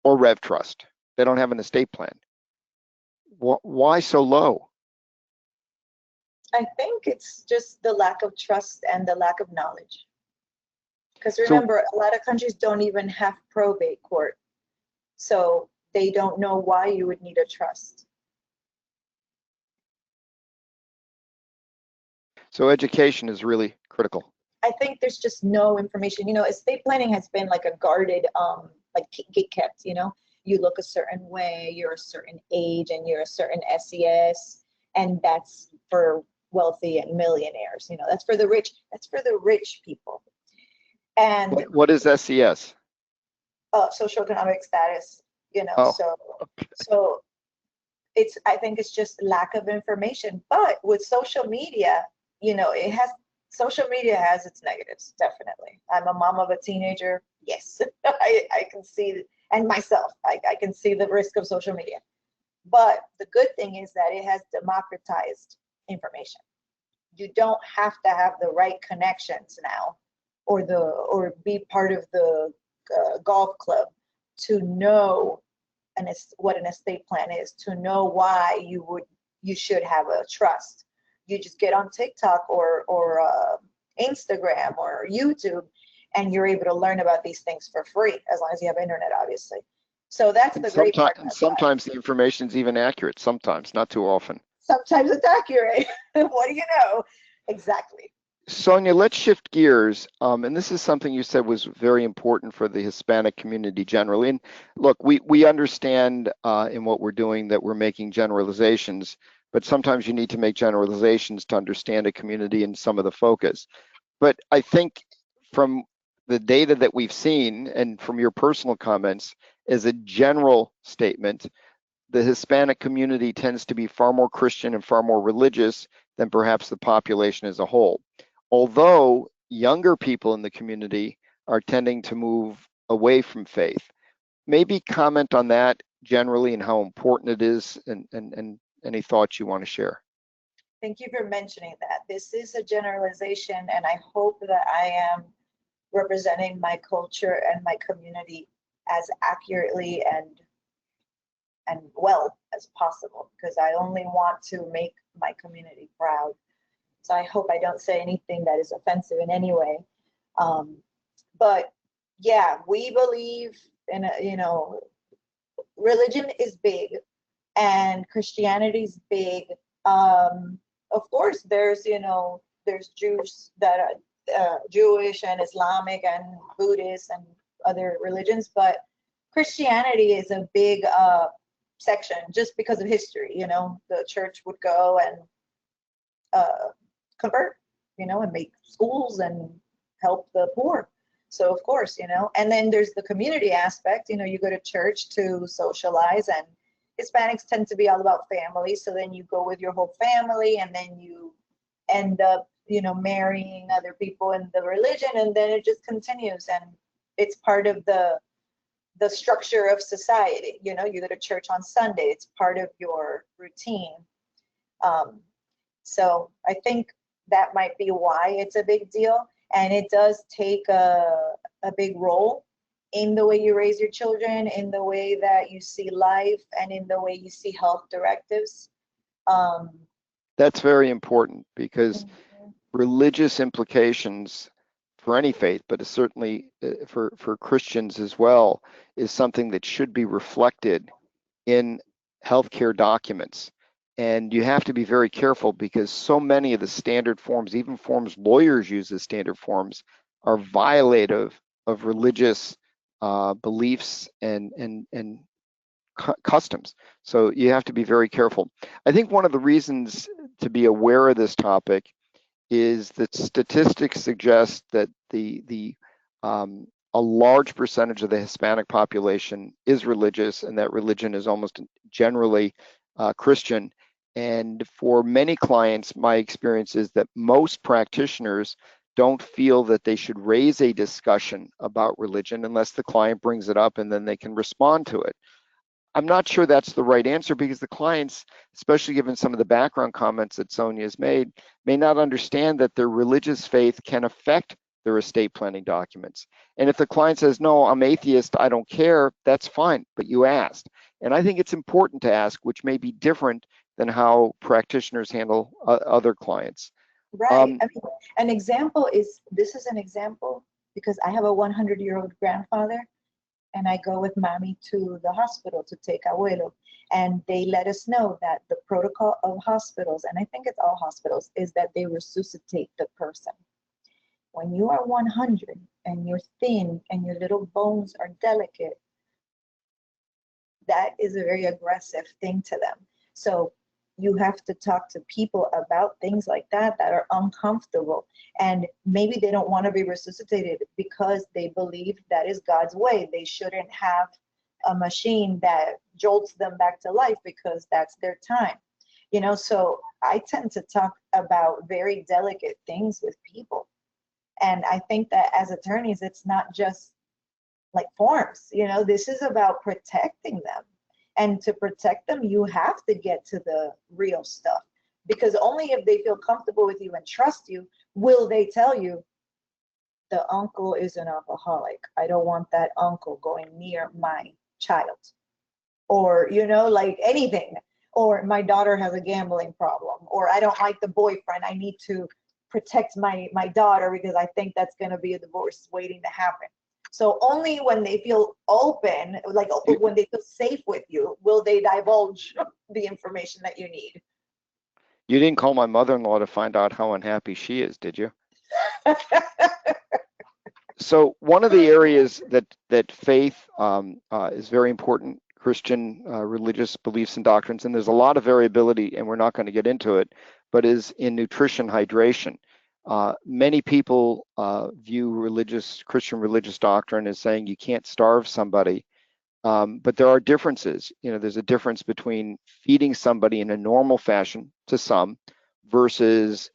or rev trust. They don't have an estate plan. Why so low? I think it's just the lack of trust and the lack of knowledge. Because remember, a lot of countries don't even have probate court. So they don't know why you would need a trust. So education is really critical. I think there's just no information. Estate planning has been like a guarded, like gate kept, you look a certain way, you're a certain age, and you're a certain SES, and that's for wealthy and millionaires. That's for the rich. That's for the rich people. And what is SES? socioeconomic status, Oh, so I think it's just lack of information. But with social media, social media has its negatives, definitely. I'm a mom of a teenager. Yes, I can see, and myself, I can see the risk of social media. But the good thing is that it has democratized information. You don't have to have the right connections now, or be part of the golf club to know what an estate plan is, to know why you should have a trust. You just get on TikTok or Instagram or YouTube, and you're able to learn about these things for free, as long as you have internet, obviously. So that's the great part. Sometimes the information's even accurate. Sometimes, not too often. Sometimes it's accurate. What do you know? Exactly. Sonia, let's shift gears. And this is something you said was very important for the Hispanic community generally. And look, we understand in what we're doing that we're making generalizations, but sometimes you need to make generalizations to understand a community and some of the focus. But I think from the data that we've seen and from your personal comments, as a general statement, the Hispanic community tends to be far more Christian and far more religious than perhaps the population as a whole. Although younger people in the community are tending to move away from faith. Maybe comment on that generally and how important it is, and any thoughts you want to share. Thank you for mentioning that. This is a generalization, and I hope that I am representing my culture and my community as accurately and well as possible, because I only want to make my community proud. So I hope I don't say anything that is offensive in any way. But yeah, we believe in religion is big and Christianity is big. Of course, there's Jews that are Jewish and Islamic and Buddhist and other religions, but Christianity is a big section just because of history. The church would go and convert, and make schools and help the poor. So of course, and then there's the community aspect. You go to church to socialize, and Hispanics tend to be all about family. So then you go with your whole family, and then you end up, marrying other people in the religion, and then it just continues, and it's part of the structure of society. You go to church on Sunday, it's part of your routine. So I think that might be why it's a big deal, and it does take a big role in the way you raise your children, in the way that you see life, and in the way you see health directives. That's very important, because religious implications for any faith, but certainly for Christians as well, is something that should be reflected in healthcare documents. And you have to be very careful, because so many of the standard forms, even forms lawyers use as standard forms, are violative of religious beliefs and customs. So you have to be very careful. I think one of the reasons to be aware of this topic is that statistics suggest that a large percentage of the Hispanic population is religious, and that religion is almost generally Christian. And for many clients, my experience is that most practitioners don't feel that they should raise a discussion about religion unless the client brings it up, and then they can respond to it. I'm not sure that's the right answer, because the clients, especially given some of the background comments that Sonia has made, may not understand that their religious faith can affect their estate planning documents. And if the client says, no, I'm atheist, I don't care, that's fine, but you asked. And I think it's important to ask, which may be different than how practitioners handle other clients. Right. I mean, this is an example, because I have a 100-year-old grandfather, and I go with mommy to the hospital to take abuelo. And they let us know that the protocol of hospitals, and I think it's all hospitals, is that they resuscitate the person. When you are 100 and you're thin and your little bones are delicate, that is a very aggressive thing to them. So you have to talk to people about things like that are uncomfortable, and maybe they don't want to be resuscitated because they believe that is God's way. They shouldn't have a machine that jolts them back to life because that's their time. You know, so I tend to talk about very delicate things with people. And I think that as attorneys, it's not just like forms, you know, this is about protecting them. And to protect them, you have to get to the real stuff, because only if they feel comfortable with you and trust you will they tell you, the uncle is an alcoholic. I don't want that uncle going near my child. Or, you know, like anything. Or my daughter has a gambling problem. Or I don't like the boyfriend. I need to protect my daughter because I think that's going to be a divorce waiting to happen. So only when they feel open, like when they feel safe with you, will they divulge the information that you need. You didn't call my mother-in-law to find out how unhappy she is, did you? So one of the areas that faith is very important, Christian religious beliefs and doctrines, and there's a lot of variability, and we're not going to get into it, but is in nutrition, hydration. Many people view Christian religious doctrine as saying you can't starve somebody, but there are differences. You know, there's a difference between feeding somebody in a normal fashion to some versus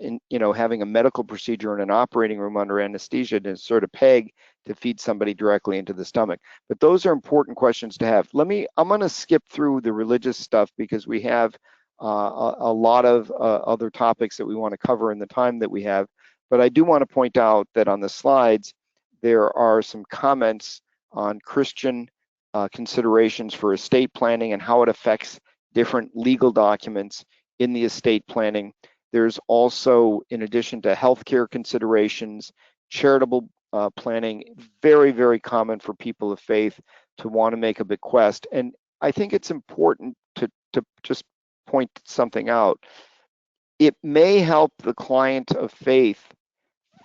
having a medical procedure in an operating room under anesthesia to insert a peg to feed somebody directly into the stomach. But those are important questions to have. I'm going to skip through the religious stuff because we have a lot of other topics that we want to cover in the time that we have. But I do want to point out that on the slides, there are some comments on Christian considerations for estate planning and how it affects different legal documents in the estate planning. There's also, in addition to healthcare considerations, charitable planning, very, very common for people of faith to want to make a bequest. And I think it's important to just point something out. It may help the client of faith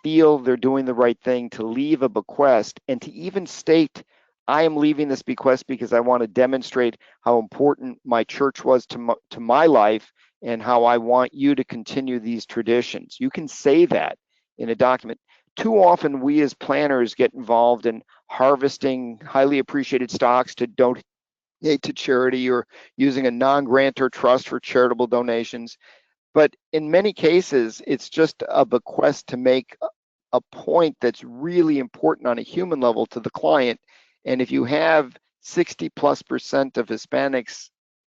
feel they're doing the right thing to leave a bequest and to even state, I am leaving this bequest because I want to demonstrate how important my church was to my life and how I want you to continue these traditions. You can say that in a document. Too often we as planners get involved in harvesting highly appreciated stocks to donate to charity or using a non-grantor trust for charitable donations. But in many cases, it's just a bequest to make a point that's really important on a human level to the client. And if you have 60+% of Hispanics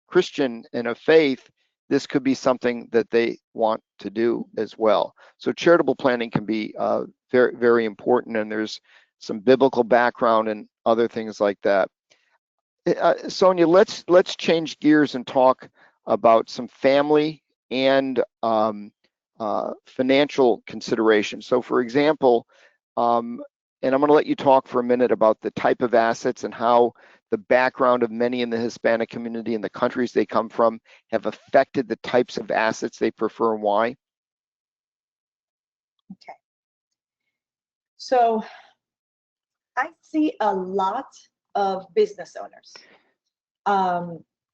Christian and of faith, this could be something that they want to do as well. So charitable planning can be very, very important, and there's some biblical background and other things like that. Sonia, let's change gears and talk about some family and financial considerations. So for example, and I'm going to let you talk for a minute about the type of assets and how the background of many in the Hispanic community and the countries they come from have affected the types of assets they prefer and why. Okay. So I see a lot of business owners.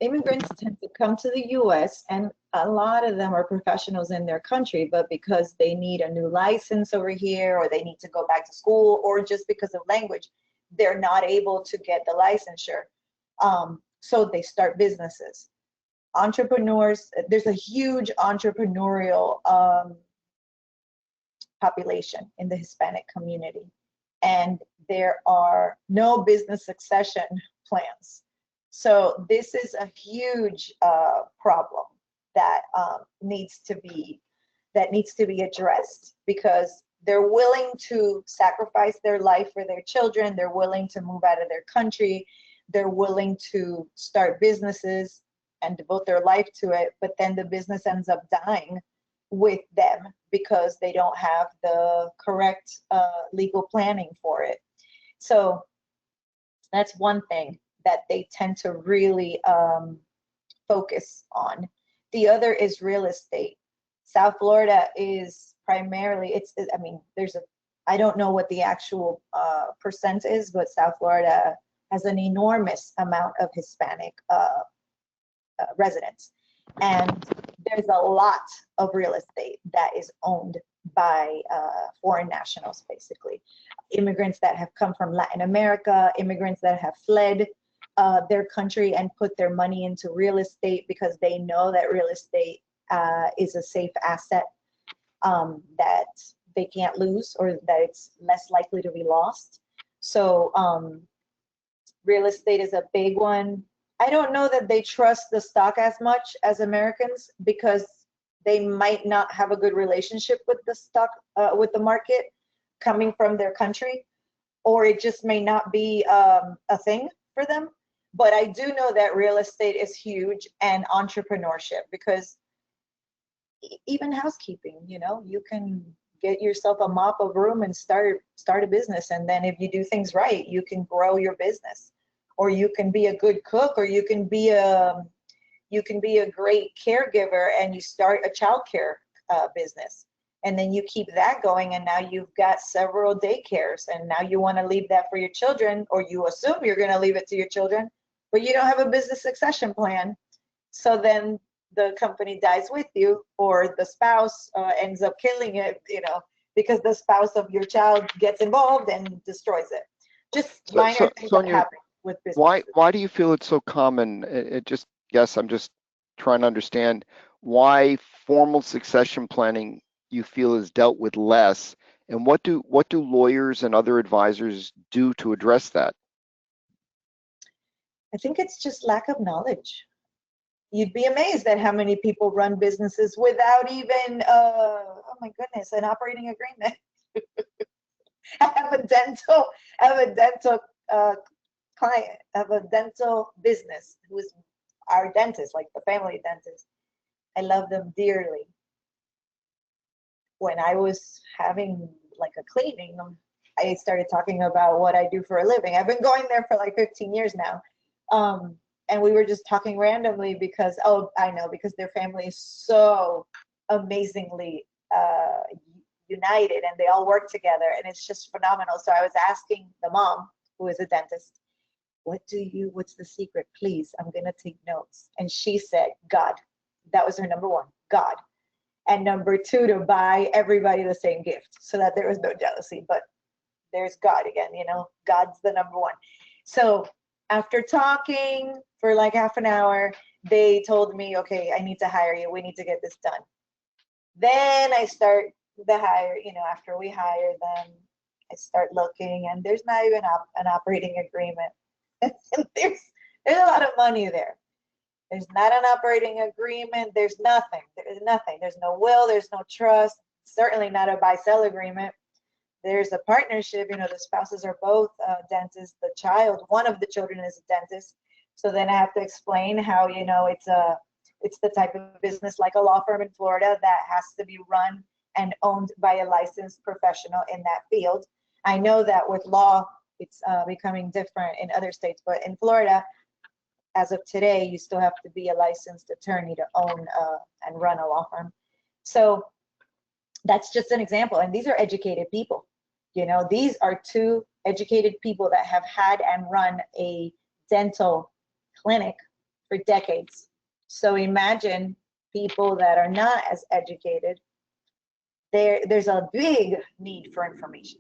Immigrants tend to come to the US, and a lot of them are professionals in their country, but because they need a new license over here, or they need to go back to school, or just because of language, they're not able to get the licensure. So they start businesses. Entrepreneurs, there's a huge entrepreneurial population in the Hispanic community, and there are no business succession plans. So this is a huge problem that needs to be addressed, because they're willing to sacrifice their life for their children. They're willing to move out of their country. They're willing to start businesses and devote their life to it. But then the business ends up dying with them because they don't have the correct legal planning for it. So that's one thing that they tend to really focus on. The other is real estate. South Florida is primarily, I don't know what the actual percent is, but South Florida has an enormous amount of Hispanic residents. And there's a lot of real estate that is owned by foreign nationals, basically. Immigrants that have come from Latin America, immigrants that have fled their country and put their money into real estate because they know that real estate is a safe asset that they can't lose, or that it's less likely to be lost. So real estate is a big one. I don't know that they trust the stock as much as Americans, because they might not have a good relationship with the stock, with the market coming from their country, or it just may not be a thing for them. But I do know that real estate is huge, and entrepreneurship, because even housekeeping, you know, you can get yourself a mop of room and start a business. And then if you do things right, you can grow your business, or you can be a good cook, or you can be a great caregiver and you start a childcare business. And then you keep that going, and now you've got several daycares, and now you want to leave that for your children, or you assume you're going to leave it to your children, but you don't have a business succession plan. So then the company dies with you, or the spouse ends up killing it, you know, because the spouse of your child gets involved and destroys it. Just minor things Sonia, that happen with business. why do you feel it's so common? I'm just trying to understand why formal succession planning you feel is dealt with less, and what do lawyers and other advisors do to address that? I think it's just lack of knowledge. You'd be amazed at how many people run businesses without even, oh my goodness, an operating agreement. I have a dental client, I have a dental business who is our dentist, like the family dentist. I love them dearly. When I was having like a cleaning, I started talking about what I do for a living. I've been going there for like 15 years now. And we were just talking randomly because, oh, I know, because their family is so amazingly united, and they all work together, and it's just phenomenal. So I was asking the mom, who is a dentist, what's the secret? Please, I'm gonna take notes. And she said, God. That was her number one, God. And number two, to buy everybody the same gift so that there was no jealousy. But there's God again, you know, God's the number one. So after talking for like half an hour, they told me, okay, I need to hire you. We need to get this done. Then I start the hire, you know, after we hire them, I start looking, and there's not even an operating agreement. there's a lot of money there. There's not an operating agreement. There's nothing. There's nothing. There's no will. There's no trust. Certainly not a buy-sell agreement. There's a partnership. You know, the spouses are both dentists. The child, one of the children, is a dentist. So then I have to explain how, you know, it's the type of business like a law firm in Florida that has to be run and owned by a licensed professional in that field. I know that with law, it's becoming different in other states, but in Florida, as of today, you still have to be a licensed attorney to own and run a law firm. So that's just an example. And these are educated people. You know, these are two educated people that have had and run a dental clinic for decades. So imagine people that are not as educated. There's a big need for information.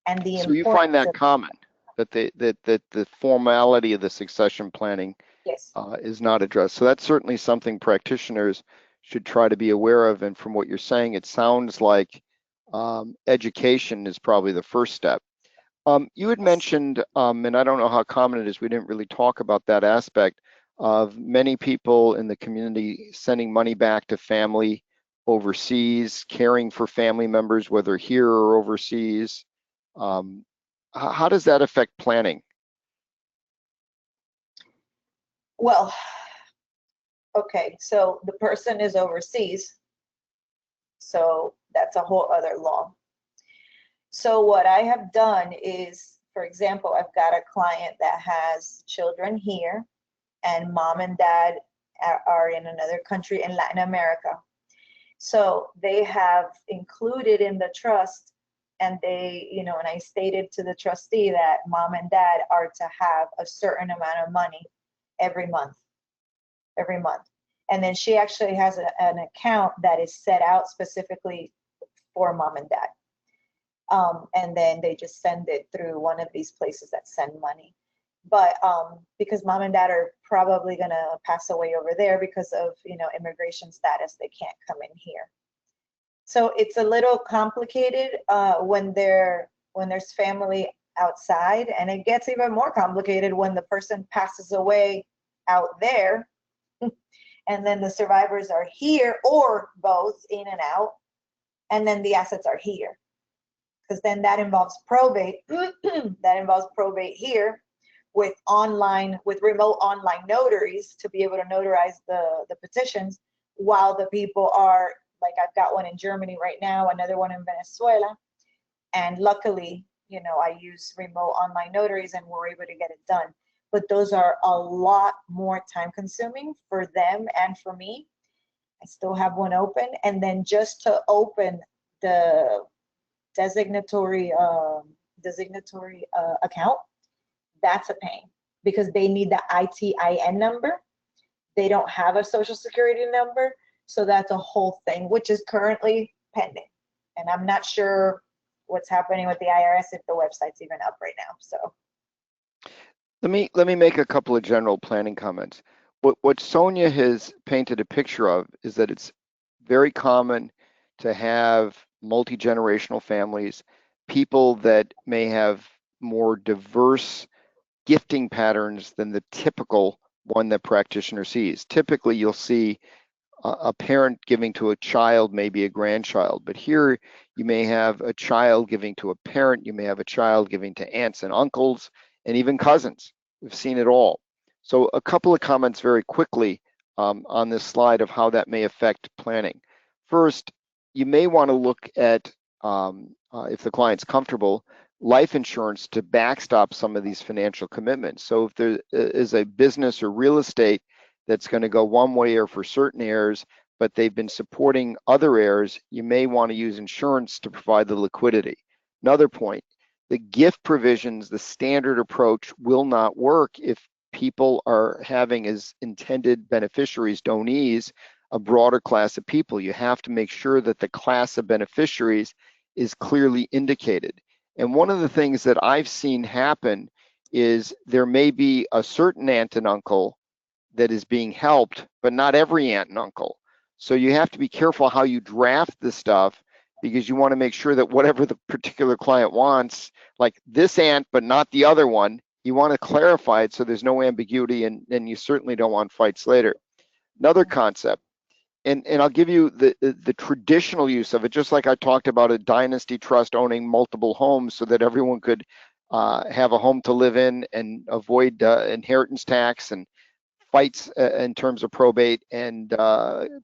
And So you find that common, that the formality of the succession planning, yes, is not addressed. So that's certainly something practitioners should try to be aware of. And from what you're saying, it sounds like education is probably the first step. You had mentioned, and I don't know how common it is, we didn't really talk about that aspect of many people in the community sending money back to family overseas, caring for family members, whether here or overseas. How does that affect planning? Well, okay, so the person is overseas, so that's a whole other law. So what I have done is, for example, I've got a client that has children here, and mom and dad are in another country in Latin America. So they have included in the trust, and they, you know, and I stated to the trustee that mom and dad are to have a certain amount of money every month. And then she actually has an account that is set out specifically for mom and dad. And then they just send it through one of these places that send money. But because mom and dad are probably gonna pass away over there because of, you know, immigration status, they can't come in here. So it's a little complicated when there's family outside, and it gets even more complicated when the person passes away out there, and then the survivors are here, or both, in and out, and then the assets are here. Because then that involves probate. That involves probate here with remote online notaries to be able to notarize the petitions while the people are, like, I've got one in Germany right now, another one in Venezuela. And luckily, you know, I use remote online notaries and we're able to get it done. But those are a lot more time consuming for them and for me. I still have one open. And then just to open the designatory account, that's a pain because they need the ITIN number. They don't have a social security number. So that's a whole thing, which is currently pending. And I'm not sure what's happening with the IRS if the website's even up right now. So Let me make a couple of general planning comments. What Sonia has painted a picture of is that it's very common to have multi-generational families, people that may have more diverse gifting patterns than the typical one that practitioner sees. Typically, you'll see a parent giving to a child, maybe a grandchild, but here you may have a child giving to a parent, you may have a child giving to aunts and uncles, and even cousins. We've seen it all. So a couple of comments very quickly on this slide of how that may affect planning. First, you may want to look at, if the client's comfortable, life insurance to backstop some of these financial commitments. So if there is a business or real estate that's going to go one way or for certain heirs, but they've been supporting other heirs, you may want to use insurance to provide the liquidity. Another point, the gift provisions, the standard approach will not work if people are having as intended beneficiaries, donees, a broader class of people. You have to make sure that the class of beneficiaries is clearly indicated. And one of the things that I've seen happen is there may be a certain aunt and uncle that is being helped, but not every aunt and uncle. So you have to be careful how you draft this stuff because you want to make sure that whatever the particular client wants, like this aunt, but not the other one, you want to clarify it so there's no ambiguity and you certainly don't want fights later. Another concept, and I'll give you the traditional use of it, just like I talked about a dynasty trust owning multiple homes so that everyone could have a home to live in and avoid inheritance tax and fights in terms of probate and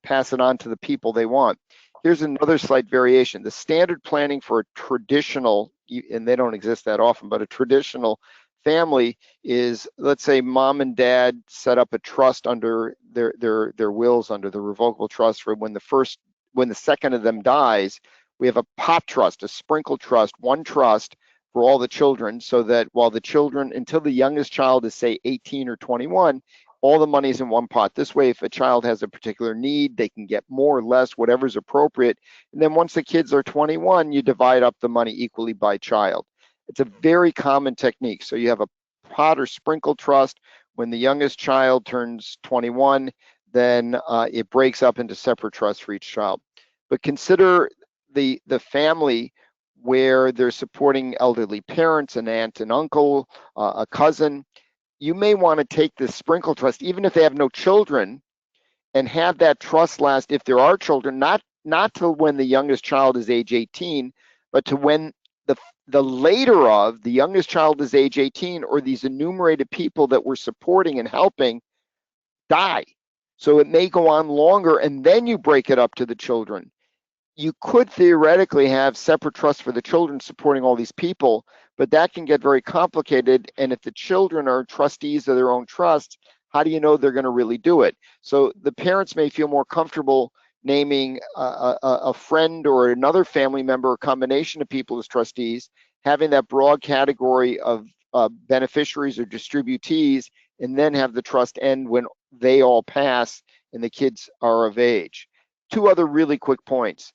pass it on to the people they want. Here's another slight variation. The standard planning for a traditional, and they don't exist that often, but a traditional family is, let's say mom and dad set up a trust under their wills, under the revocable trust for when the second of them dies, we have a pot trust, a sprinkle trust, one trust for all the children, so that while the children, until the youngest child is say 18 or 21, all the money's in one pot. This way, if a child has a particular need, they can get more or less, whatever's appropriate. And then once the kids are 21, you divide up the money equally by child. It's a very common technique. So you have a pot or sprinkle trust. When the youngest child turns 21, then it breaks up into separate trusts for each child. But consider the family where they're supporting elderly parents, an aunt and uncle, a cousin. You may want to take this sprinkle trust, even if they have no children, and have that trust last, if there are children, not till when the youngest child is age 18, but to when the later of the youngest child is age 18, or these enumerated people that we're supporting and helping die. So it may go on longer, and then you break it up to the children. You could theoretically have separate trusts for the children supporting all these people, but that can get very complicated. And if the children are trustees of their own trusts, how do you know they're going to really do it? So the parents may feel more comfortable naming a friend or another family member, a combination of people as trustees, having that broad category of beneficiaries or distributees, and then have the trust end when they all pass and the kids are of age. Two other really quick points.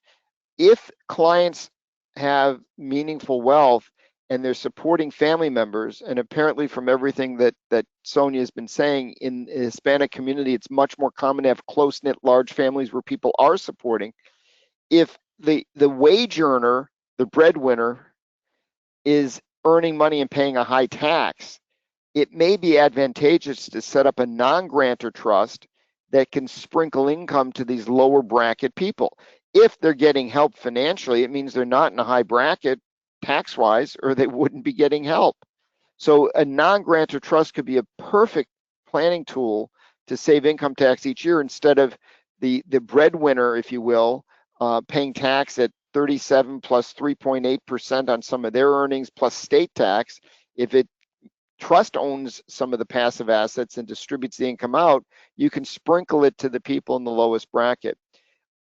If clients have meaningful wealth and they're supporting family members, and apparently from everything that Sonia has been saying, in the Hispanic community, it's much more common to have close-knit large families where people are supporting. If the wage earner, the breadwinner, is earning money and paying a high tax, it may be advantageous to set up a non-grantor trust that can sprinkle income to these lower bracket people. If they're getting help financially, it means they're not in a high bracket tax-wise, or they wouldn't be getting help. So a non-grantor trust could be a perfect planning tool to save income tax each year, instead of the breadwinner, if you will, paying tax at 37 plus 3.8% on some of their earnings plus state tax. If it trust owns some of the passive assets and distributes the income out, you can sprinkle it to the people in the lowest bracket.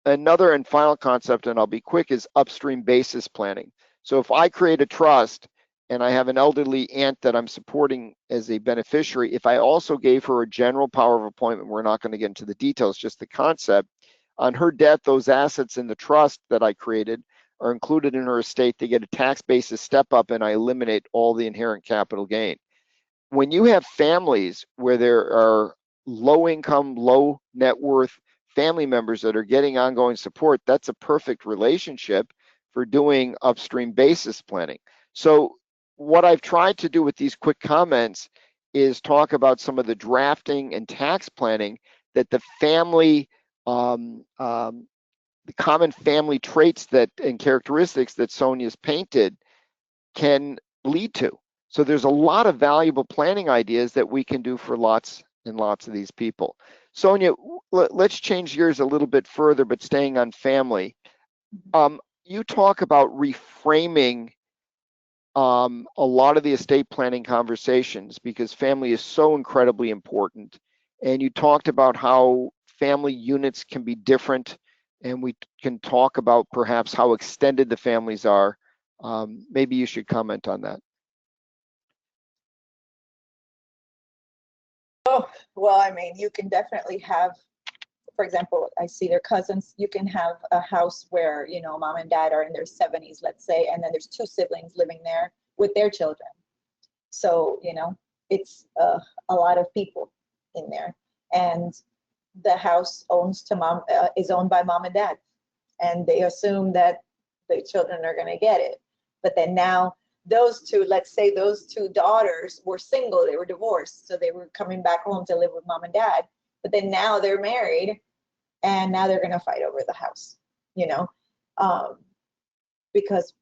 Another and final concept, and I'll be quick, is upstream basis planning. So if I create a trust and I have an elderly aunt that I'm supporting as a beneficiary, if I also gave her a general power of appointment, we're not going to get into the details, just the concept, on her death, those assets in the trust that I created are included in her estate. They get a tax basis step up, and I eliminate all the inherent capital gain. When you have families where there are low income, low net worth family members that are getting ongoing support, that's a perfect relationship for doing upstream basis planning. So what I've tried to do with these quick comments is talk about some of the drafting and tax planning that the family, the common family traits that and characteristics that Sonia's painted can lead to. So there's a lot of valuable planning ideas that we can do for lots and lots of these people. Sonia, let's change gears a little bit further, but staying on family. You talk about reframing a lot of the estate planning conversations, because family is so incredibly important. And you talked about how family units can be different, and we can talk about perhaps how extended the families are. Maybe you should comment on that. Oh, well, I mean, you can definitely have, for example, I see their cousins. You can have a house where, you know, mom and dad are in their 70s, let's say, and then there's two siblings living there with their children. So, you know, it's a lot of people in there. And the house is owned by mom and dad. And they assume that the children are going to get it. But then now those two, let's say those two daughters were single, they were divorced. So they were coming back home to live with mom and dad. But then now they're married, and now they're going to fight over the house, you know, because,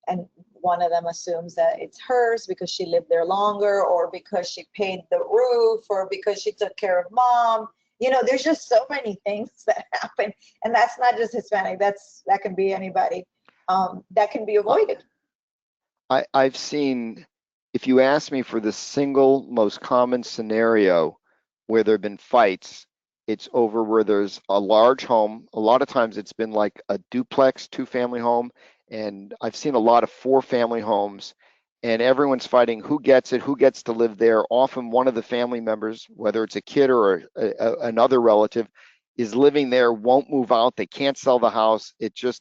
and one of them assumes that it's hers because she lived there longer, or because she paid the roof, or because she took care of mom. You know, there's just so many things that happen, and that's not just Hispanic. That can be anybody. That can be avoided. I've seen, if you ask me for the single most common scenario where there have been fights, it's over where there's a large home. A lot of times it's been like a duplex, 2-family home, and I've seen a lot of 4-family homes, and everyone's fighting who gets it, who gets to live there. Often one of the family members, whether it's a kid or another relative, is living there, won't move out. They can't sell the house. It just,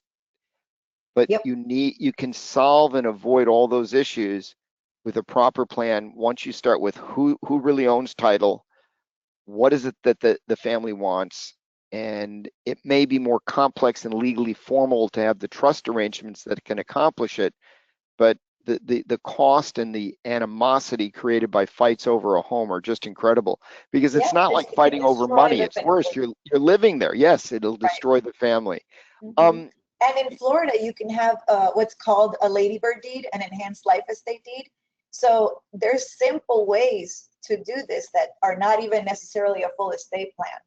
but Yep. you can solve and avoid all those issues with a proper plan once you start with who really owns title, what is it that the family wants, and it may be more complex and legally formal to have the trust arrangements that can accomplish it, but the cost and the animosity created by fights over a home are just incredible, because it's not like fighting over money. It's worse. You're living there. Yes, it'll destroy the family. Mm-hmm. And in Florida, you can have what's called a ladybird deed, an enhanced life estate deed. So there's simple ways to do this that are not even necessarily a full estate plan.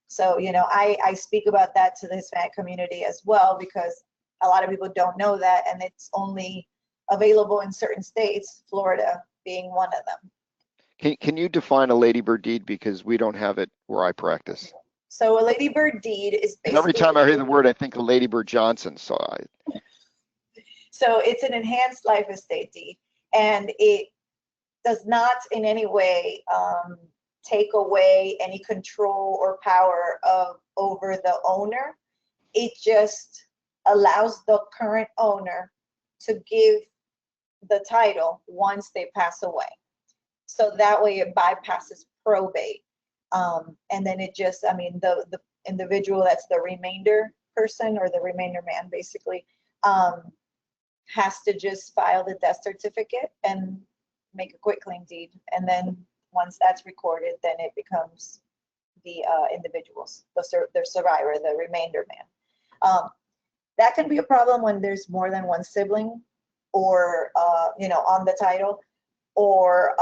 So, you know, I speak about that to the Hispanic community as well, because a lot of people don't know that, and it's only available in certain states, Florida being one of them. Can you define a ladybird deed, because we don't have it where I practice? So a ladybird deed is basically, every time I hear the word, I think of Ladybird Johnson. So it's an enhanced life estate deed, and it does not in any way take away any control or power over the owner. It just allows the current owner to give the title once they pass away. So that way it bypasses probate. And then it just, I mean, the individual that's the remainder person, or the remainder man basically, has to just file the death certificate and make a quitclaim deed. And then once that's recorded, then it becomes the individuals, the survivor, the remainder man. That can be a problem when there's more than one sibling, or you know, on the title, or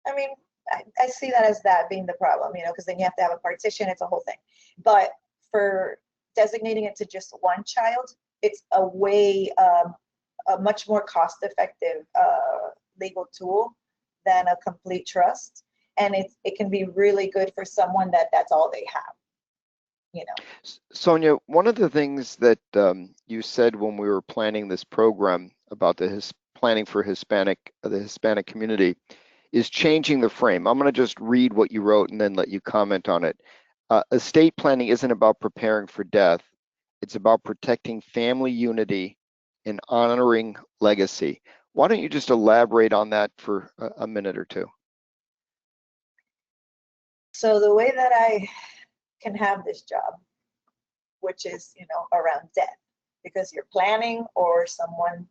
I mean, I see that as that being the problem, you know, because then you have to have a partition. It's a whole thing. But for designating it to just one child, it's a way, a much more cost-effective legal tool than a complete trust. And it can be really good for someone that's all they have, you know. Sonia, one of the things that you said when we were planning this program about the planning for the Hispanic community is changing the frame. I'm going to just read what you wrote and then let you comment on it. Estate planning isn't about preparing for death. It's about protecting family unity and honoring legacy. Why don't you just elaborate on that for a minute or two? So the way that I can have this job, which is, you know, around death, because you're planning, or someone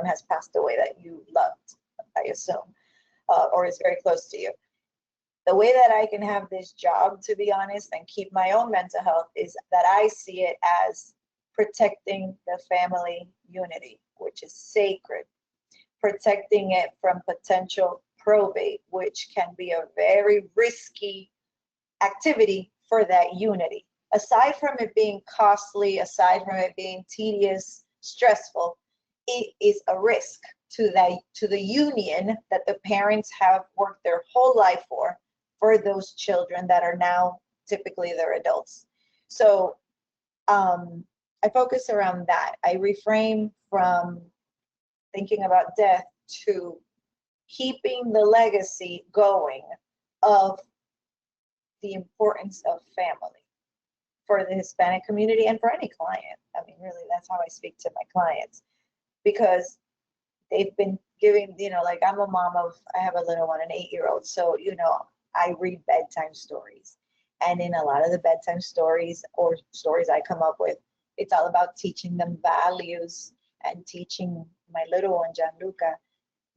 has passed away that you loved, I assume, or is very close to you. The way that I can have this job, to be honest, and keep my own mental health, is that I see it as protecting the family unity, which is sacred, protecting it from potential probate, which can be a very risky activity for that unity. Aside from it being costly, aside from it being tedious, stressful, it is a risk to the union that the parents have worked their whole life for those children that are now typically their adults. So I focus around that. I refrain from thinking about death to keeping the legacy going of the importance of family for the Hispanic community and for any client. I mean, really, that's how I speak to my clients, because they've been giving, you know, like I'm a mom of, I have a little one, an 8-year-old. So, you know, I read bedtime stories. And in a lot of the bedtime stories or stories I come up with, it's all about teaching them values and teaching my little one, Gianluca,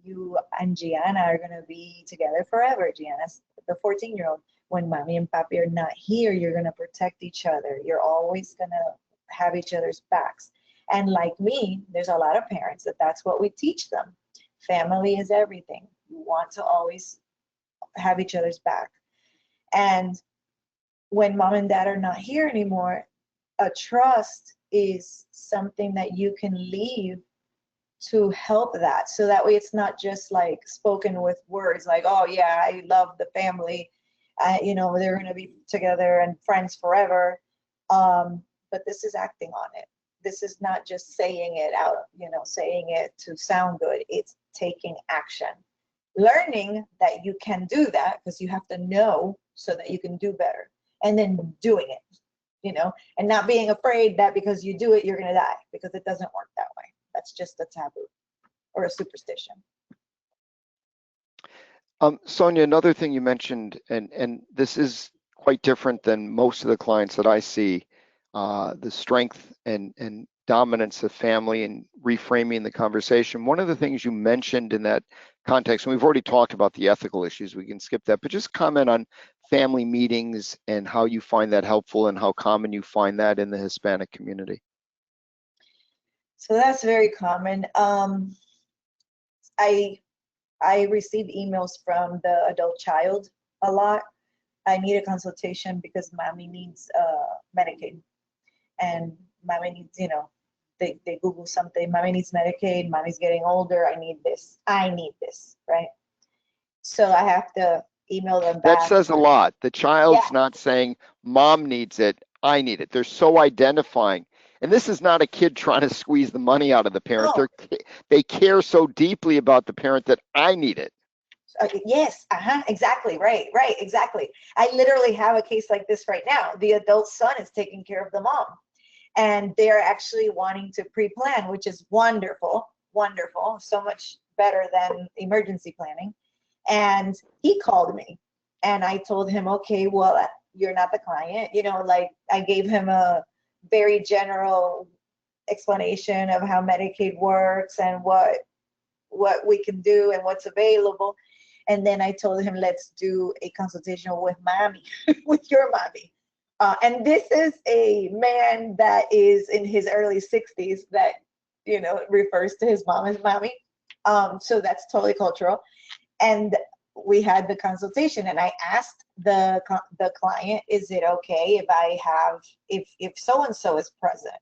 you and Gianna are going to be together forever. Gianna's the 14-year-old. When mommy and papi are not here, you're going to protect each other. You're always going to have each other's backs. And like me, there's a lot of parents that's what we teach them. Family is everything. You want to always have each other's back. And when mom and dad are not here anymore, a trust is something that you can leave to help that. So that way it's not just like spoken with words like, oh yeah, I love the family. You know, they're going to be together and friends forever. But this is acting on it. This is not just saying it out, you know, saying it to sound good. It's taking action. Learning that you can do that, because you have to know so that you can do better. And then doing it, you know, and not being afraid that because you do it, you're going to die, because it doesn't work that way. That's just a taboo or a superstition. Sonia, another thing you mentioned, and this is quite different than most of the clients that I see, the strength and dominance of family and reframing the conversation. One of the things you mentioned in that context, and we've already talked about the ethical issues, we can skip that, but just comment on family meetings and how you find that helpful and how common you find that in the Hispanic community. So that's very common. I receive emails from the adult child a lot. I need a consultation because mommy needs Medicaid, and mommy needs, you know, they Google something, mommy needs Medicaid, mommy's getting older, I need this, right? So I have to email them back. That says a lot. The child's Yeah. not saying mom needs it, I need it. They're so identifying. And this is not a kid trying to squeeze the money out of the parent. No. They care so deeply about the parent that I need it. Yes, exactly, right, exactly. I literally have a case like this right now. The adult son is taking care of the mom, and they're actually wanting to pre-plan, which is wonderful, wonderful, so much better than emergency planning. And he called me, and I told him, okay, well, you're not the client, you know, like I gave him a very general explanation of how Medicaid works and what we can do and what's available. And then I told him, let's do a consultation with mommy, with your mommy. And this is a man that is in his early 60s that, you know, refers to his mom as mommy. So that's totally cultural. And we had the consultation, and I asked the client, is it okay if I have, if so-and-so is present?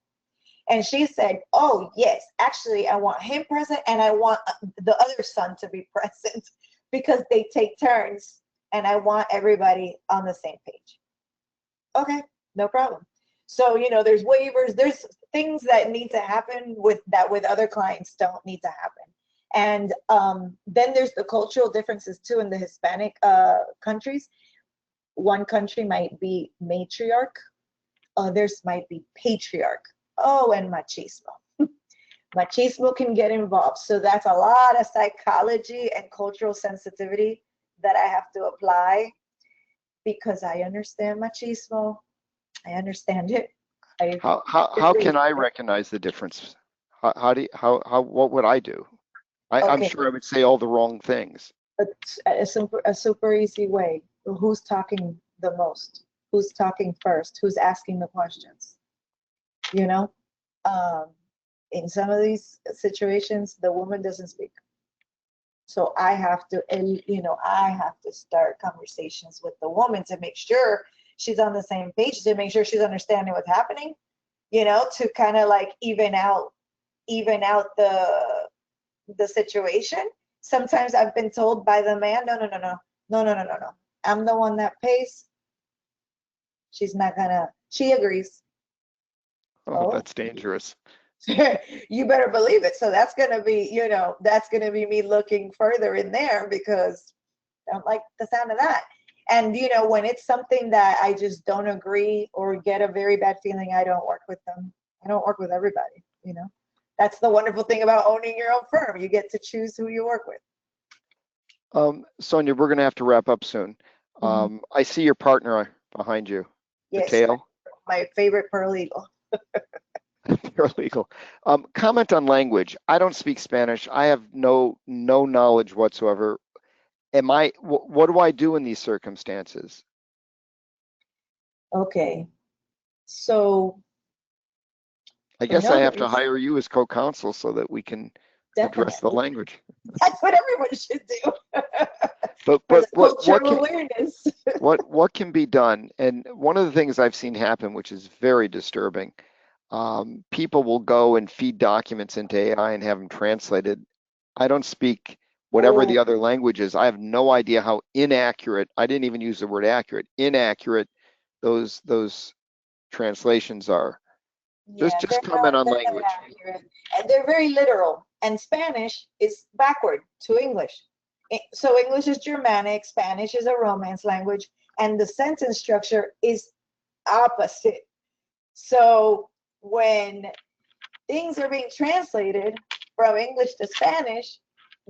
And she said, oh, yes, actually, I want him present, and I want the other son to be present because they take turns, and I want everybody on the same page. Okay, no problem. So, you know, there's waivers, there's things that need to happen with other clients don't need to happen. And then there's the cultural differences too in the Hispanic countries. One country might be matriarch, others might be patriarch. Oh, and machismo. Machismo can get involved. So that's a lot of psychology and cultural sensitivity that I have to apply because I understand machismo. I understand it. How can I recognize the difference? What would I do? I'm sure I would say all the wrong things. A super easy way. Who's talking the most? Who's talking first? Who's asking the questions? You know, in some of these situations, the woman doesn't speak. So I have to, you know, I have to start conversations with the woman to make sure she's on the same page, to make sure she's understanding what's happening, you know, to kind of like even out the situation. Sometimes I've been told by the man, no. I'm the one that pays. She's not gonna, she agrees. Oh, that's dangerous. You better believe it. So that's gonna be, you know, that's gonna be me looking further in there because I don't like the sound of that. And you know, when it's something that I just don't agree or get a very bad feeling, I don't work with them. I don't work with everybody, you know. That's the wonderful thing about owning your own firm. You get to choose who you work with. Sonia, we're going to have to wrap up soon. I see your partner behind you. Yes, the tail. My favorite paralegal. Paralegal. Comment on language. I don't speak Spanish. I have no knowledge whatsoever. What do I do in these circumstances? Okay. So I guess I have to hire you as co-counsel so that we can address the language. That's what everyone should do. But awareness. what can be done? And one of the things I've seen happen, which is very disturbing, people will go and feed documents into AI and have them translated. I don't speak whatever the other language is. I have no idea how inaccurate, I didn't even use the word accurate, inaccurate those translations are. Yeah, just comment on language. And they're very literal. And Spanish is backward to English. So English is Germanic, Spanish is a Romance language, and the sentence structure is opposite. So when things are being translated from English to Spanish,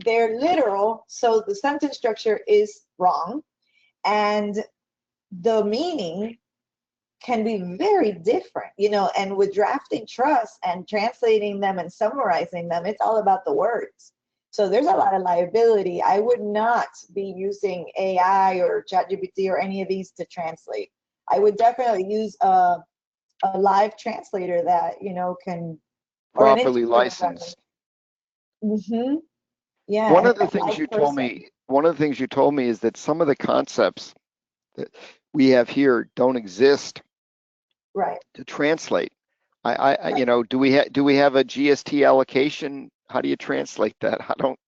they're literal, so the sentence structure is wrong, and the meaning can be very different, you know. And with drafting trusts and translating them and summarizing them, it's all about the words. So there's a lot of liability. I would not be using AI or ChatGPT or any of these to translate. I would definitely use a live translator that, you know, can properly licensed. Yeah. One of the things you told me is that some of the concepts that we have here don't exist. Right. To translate. You know, do we have a GST allocation? How do you translate that?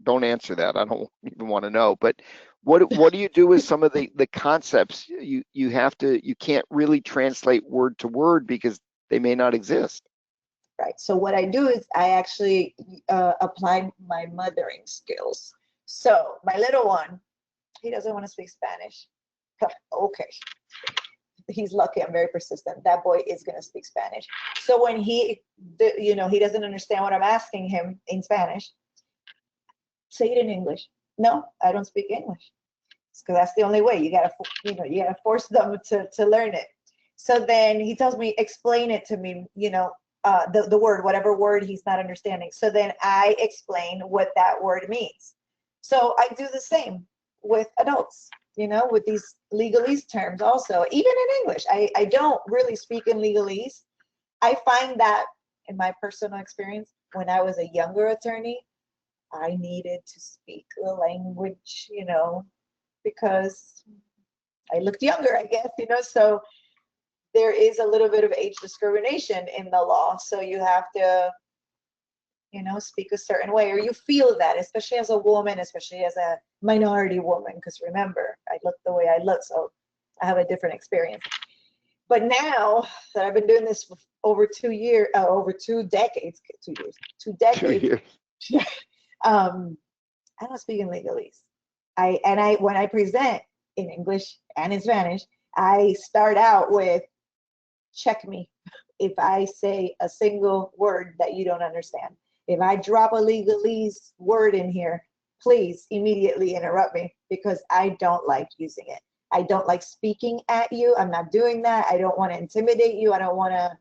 Don't answer that. I don't even want to know. But what do you do with some of the concepts? You can't really translate word to word because they may not exist. right? So what I do is I actually apply my mothering skills. So my little one, he doesn't want to speak Spanish. Okay. He's lucky. I'm very persistent. That boy is going to speak Spanish. So when he doesn't understand what I'm asking him in Spanish, say it in English. No, I don't speak English. Because that's the only way. You gotta force them to learn it. So then he tells me, explain it to me, the word, whatever word he's not understanding. So then I explain what that word means. So I do the same with adults, with these legalese terms also, even in English. I don't really speak in legalese. I find that in my personal experience, when I was a younger attorney, I needed to speak the language, because I looked younger, I guess, so there is a little bit of age discrimination in the law. So you have to, speak a certain way, or you feel that, especially as a woman, especially as a minority woman, because remember, I look the way I look, so I have a different experience. But now that I've been doing this for over 2 years, over 2 decades, 2 years, 2 decades, I don't speak in legalese. When I present in English and in Spanish, I start out with, check me if I say a single word that you don't understand. If I drop a legalese word in here, please immediately interrupt me, because I don't like using it. I don't like speaking at you. I'm not doing that. I don't want to intimidate you. I don't want to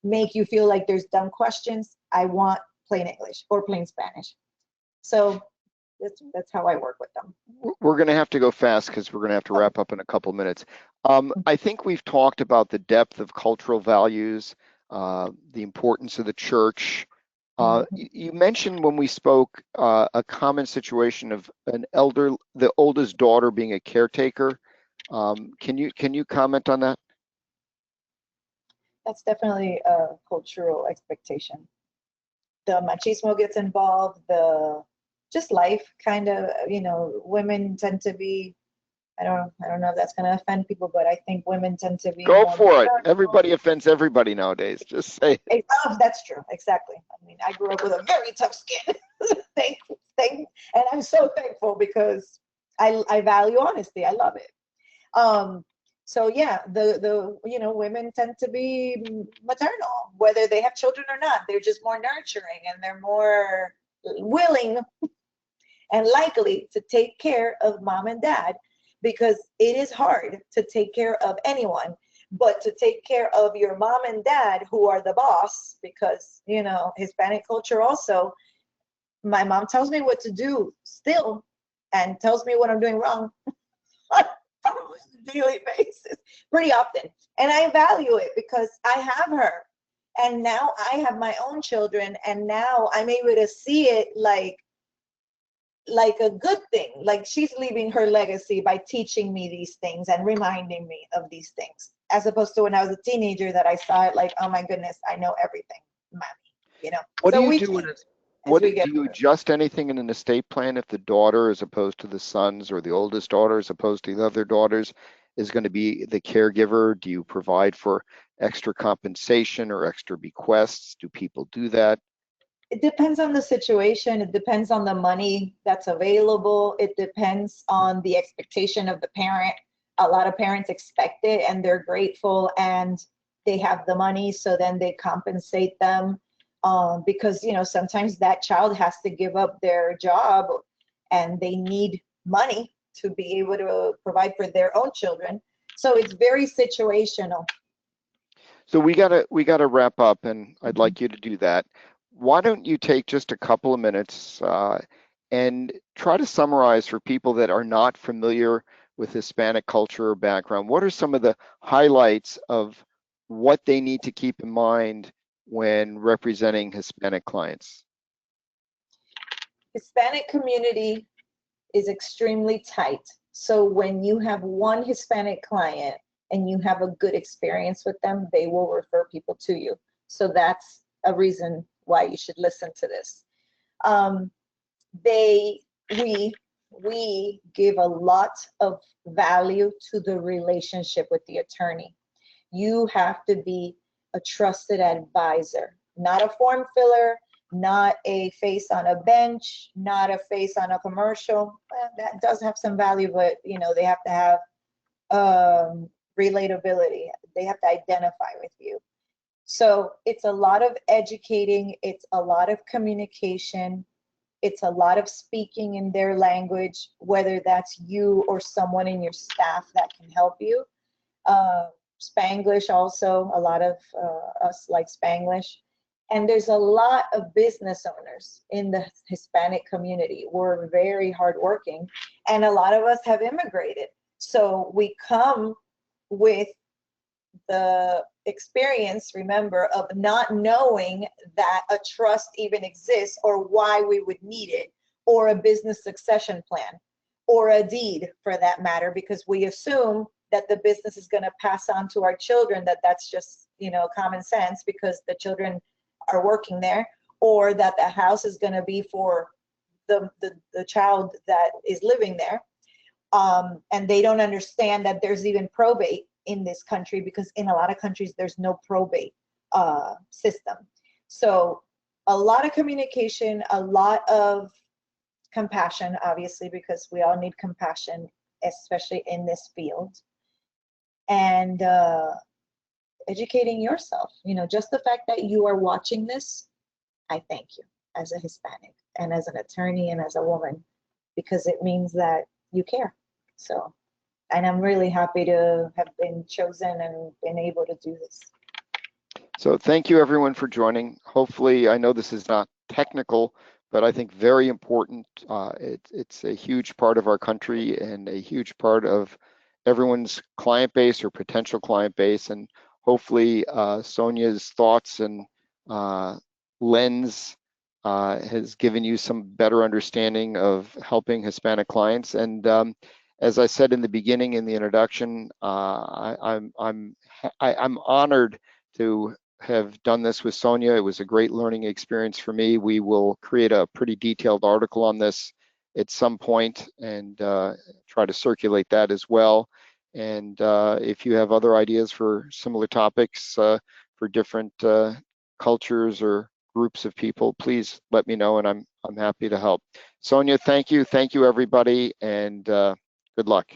make you feel like there's dumb questions. I want plain English or plain Spanish. So that's how I work with them. We're going to have to go fast because we're going to have to wrap up in a couple minutes. I think we've talked about the depth of cultural values, the importance of the church. You mentioned when we spoke a common situation of the oldest daughter being a caretaker. Can you comment on that? That's definitely a cultural expectation. The machismo gets involved, just life kind of, women tend to be, I don't know if that's going to offend people, but I think women tend to be. Go for it. Everybody offends everybody nowadays. Just say it. Oh, that's true. Exactly. I mean, I grew up with a very tough skin. And I'm so thankful, because I value honesty. I love it. So yeah, the women tend to be maternal, whether they have children or not. They're just more nurturing, and they're more willing and likely to take care of mom and dad, because it is hard to take care of anyone, but to take care of your mom and dad, who are the boss, because Hispanic culture also, my mom tells me what to do still, and tells me what I'm doing wrong on a daily basis, pretty often. And I value it, because I have her, and now I have my own children, and now I'm able to see it like a good thing. Like, she's leaving her legacy by teaching me these things and reminding me of these things, as opposed to when I was a teenager, that I saw it like, oh my goodness, I know everything, mommy. What so do you do? Do you adjust anything in an estate plan if the daughter, as opposed to the sons, or the oldest daughter as opposed to the other daughters, is going to be the caregiver? Do you provide for extra compensation or extra bequests? Do people do that? It depends on the situation. It depends on the money that's available. It depends on the expectation of the parent. A lot of parents expect it, and they're grateful, and they have the money, so then they compensate them, because sometimes that child has to give up their job, and they need money to be able to provide for their own children. So it's very situational. So we gotta wrap up, and I'd like you to do that. Why don't you take just a couple of minutes and try to summarize for people that are not familiar with Hispanic culture or background, what are some of the highlights of what they need to keep in mind when representing Hispanic clients? Hispanic community is extremely tight. So when you have one Hispanic client and you have a good experience with them, they will refer people to you. So that's a reason why you should listen to this. We give a lot of value to the relationship with the attorney. You have to be a trusted advisor. not a form filler, not a face on a bench, not a face on a commercial. Well, that does have some value, but they have to have relatability. They have to identify with you. So it's a lot of educating, it's a lot of communication, it's a lot of speaking in their language, whether that's you or someone in your staff that can help you. Spanglish also, a lot of us like Spanglish. And there's a lot of business owners in the Hispanic community. We're very hardworking, and a lot of us have immigrated. So we come with the experience, remember, of not knowing that a trust even exists or why we would need it, or a business succession plan, or a deed for that matter, because we assume that the business is going to pass on to our children, that's just, common sense because the children are working there, or that the house is going to be for the child that is living there. And they don't understand that there's even probate in this country, because in a lot of countries there's no probate system. So a lot of communication, a lot of compassion, obviously, because we all need compassion, especially in this field. And educating yourself, just the fact that you are watching this, I thank you as a Hispanic and as an attorney and as a woman, because it means that you care. So, and I'm really happy to have been chosen and been able to do this. So thank you everyone for joining. Hopefully, I know this is not technical, but I think very important. It's a huge part of our country and a huge part of everyone's client base or potential client base. And hopefully Sonia's thoughts and lens has given you some better understanding of helping Hispanic clients. And as I said in the beginning, in the introduction, I'm honored to have done this with Sonia. It was a great learning experience for me. We will create a pretty detailed article on this at some point and try to circulate that as well. And if you have other ideas for similar topics for different cultures or groups of people, please let me know, and I'm happy to help. Sonia, thank you everybody, and good luck.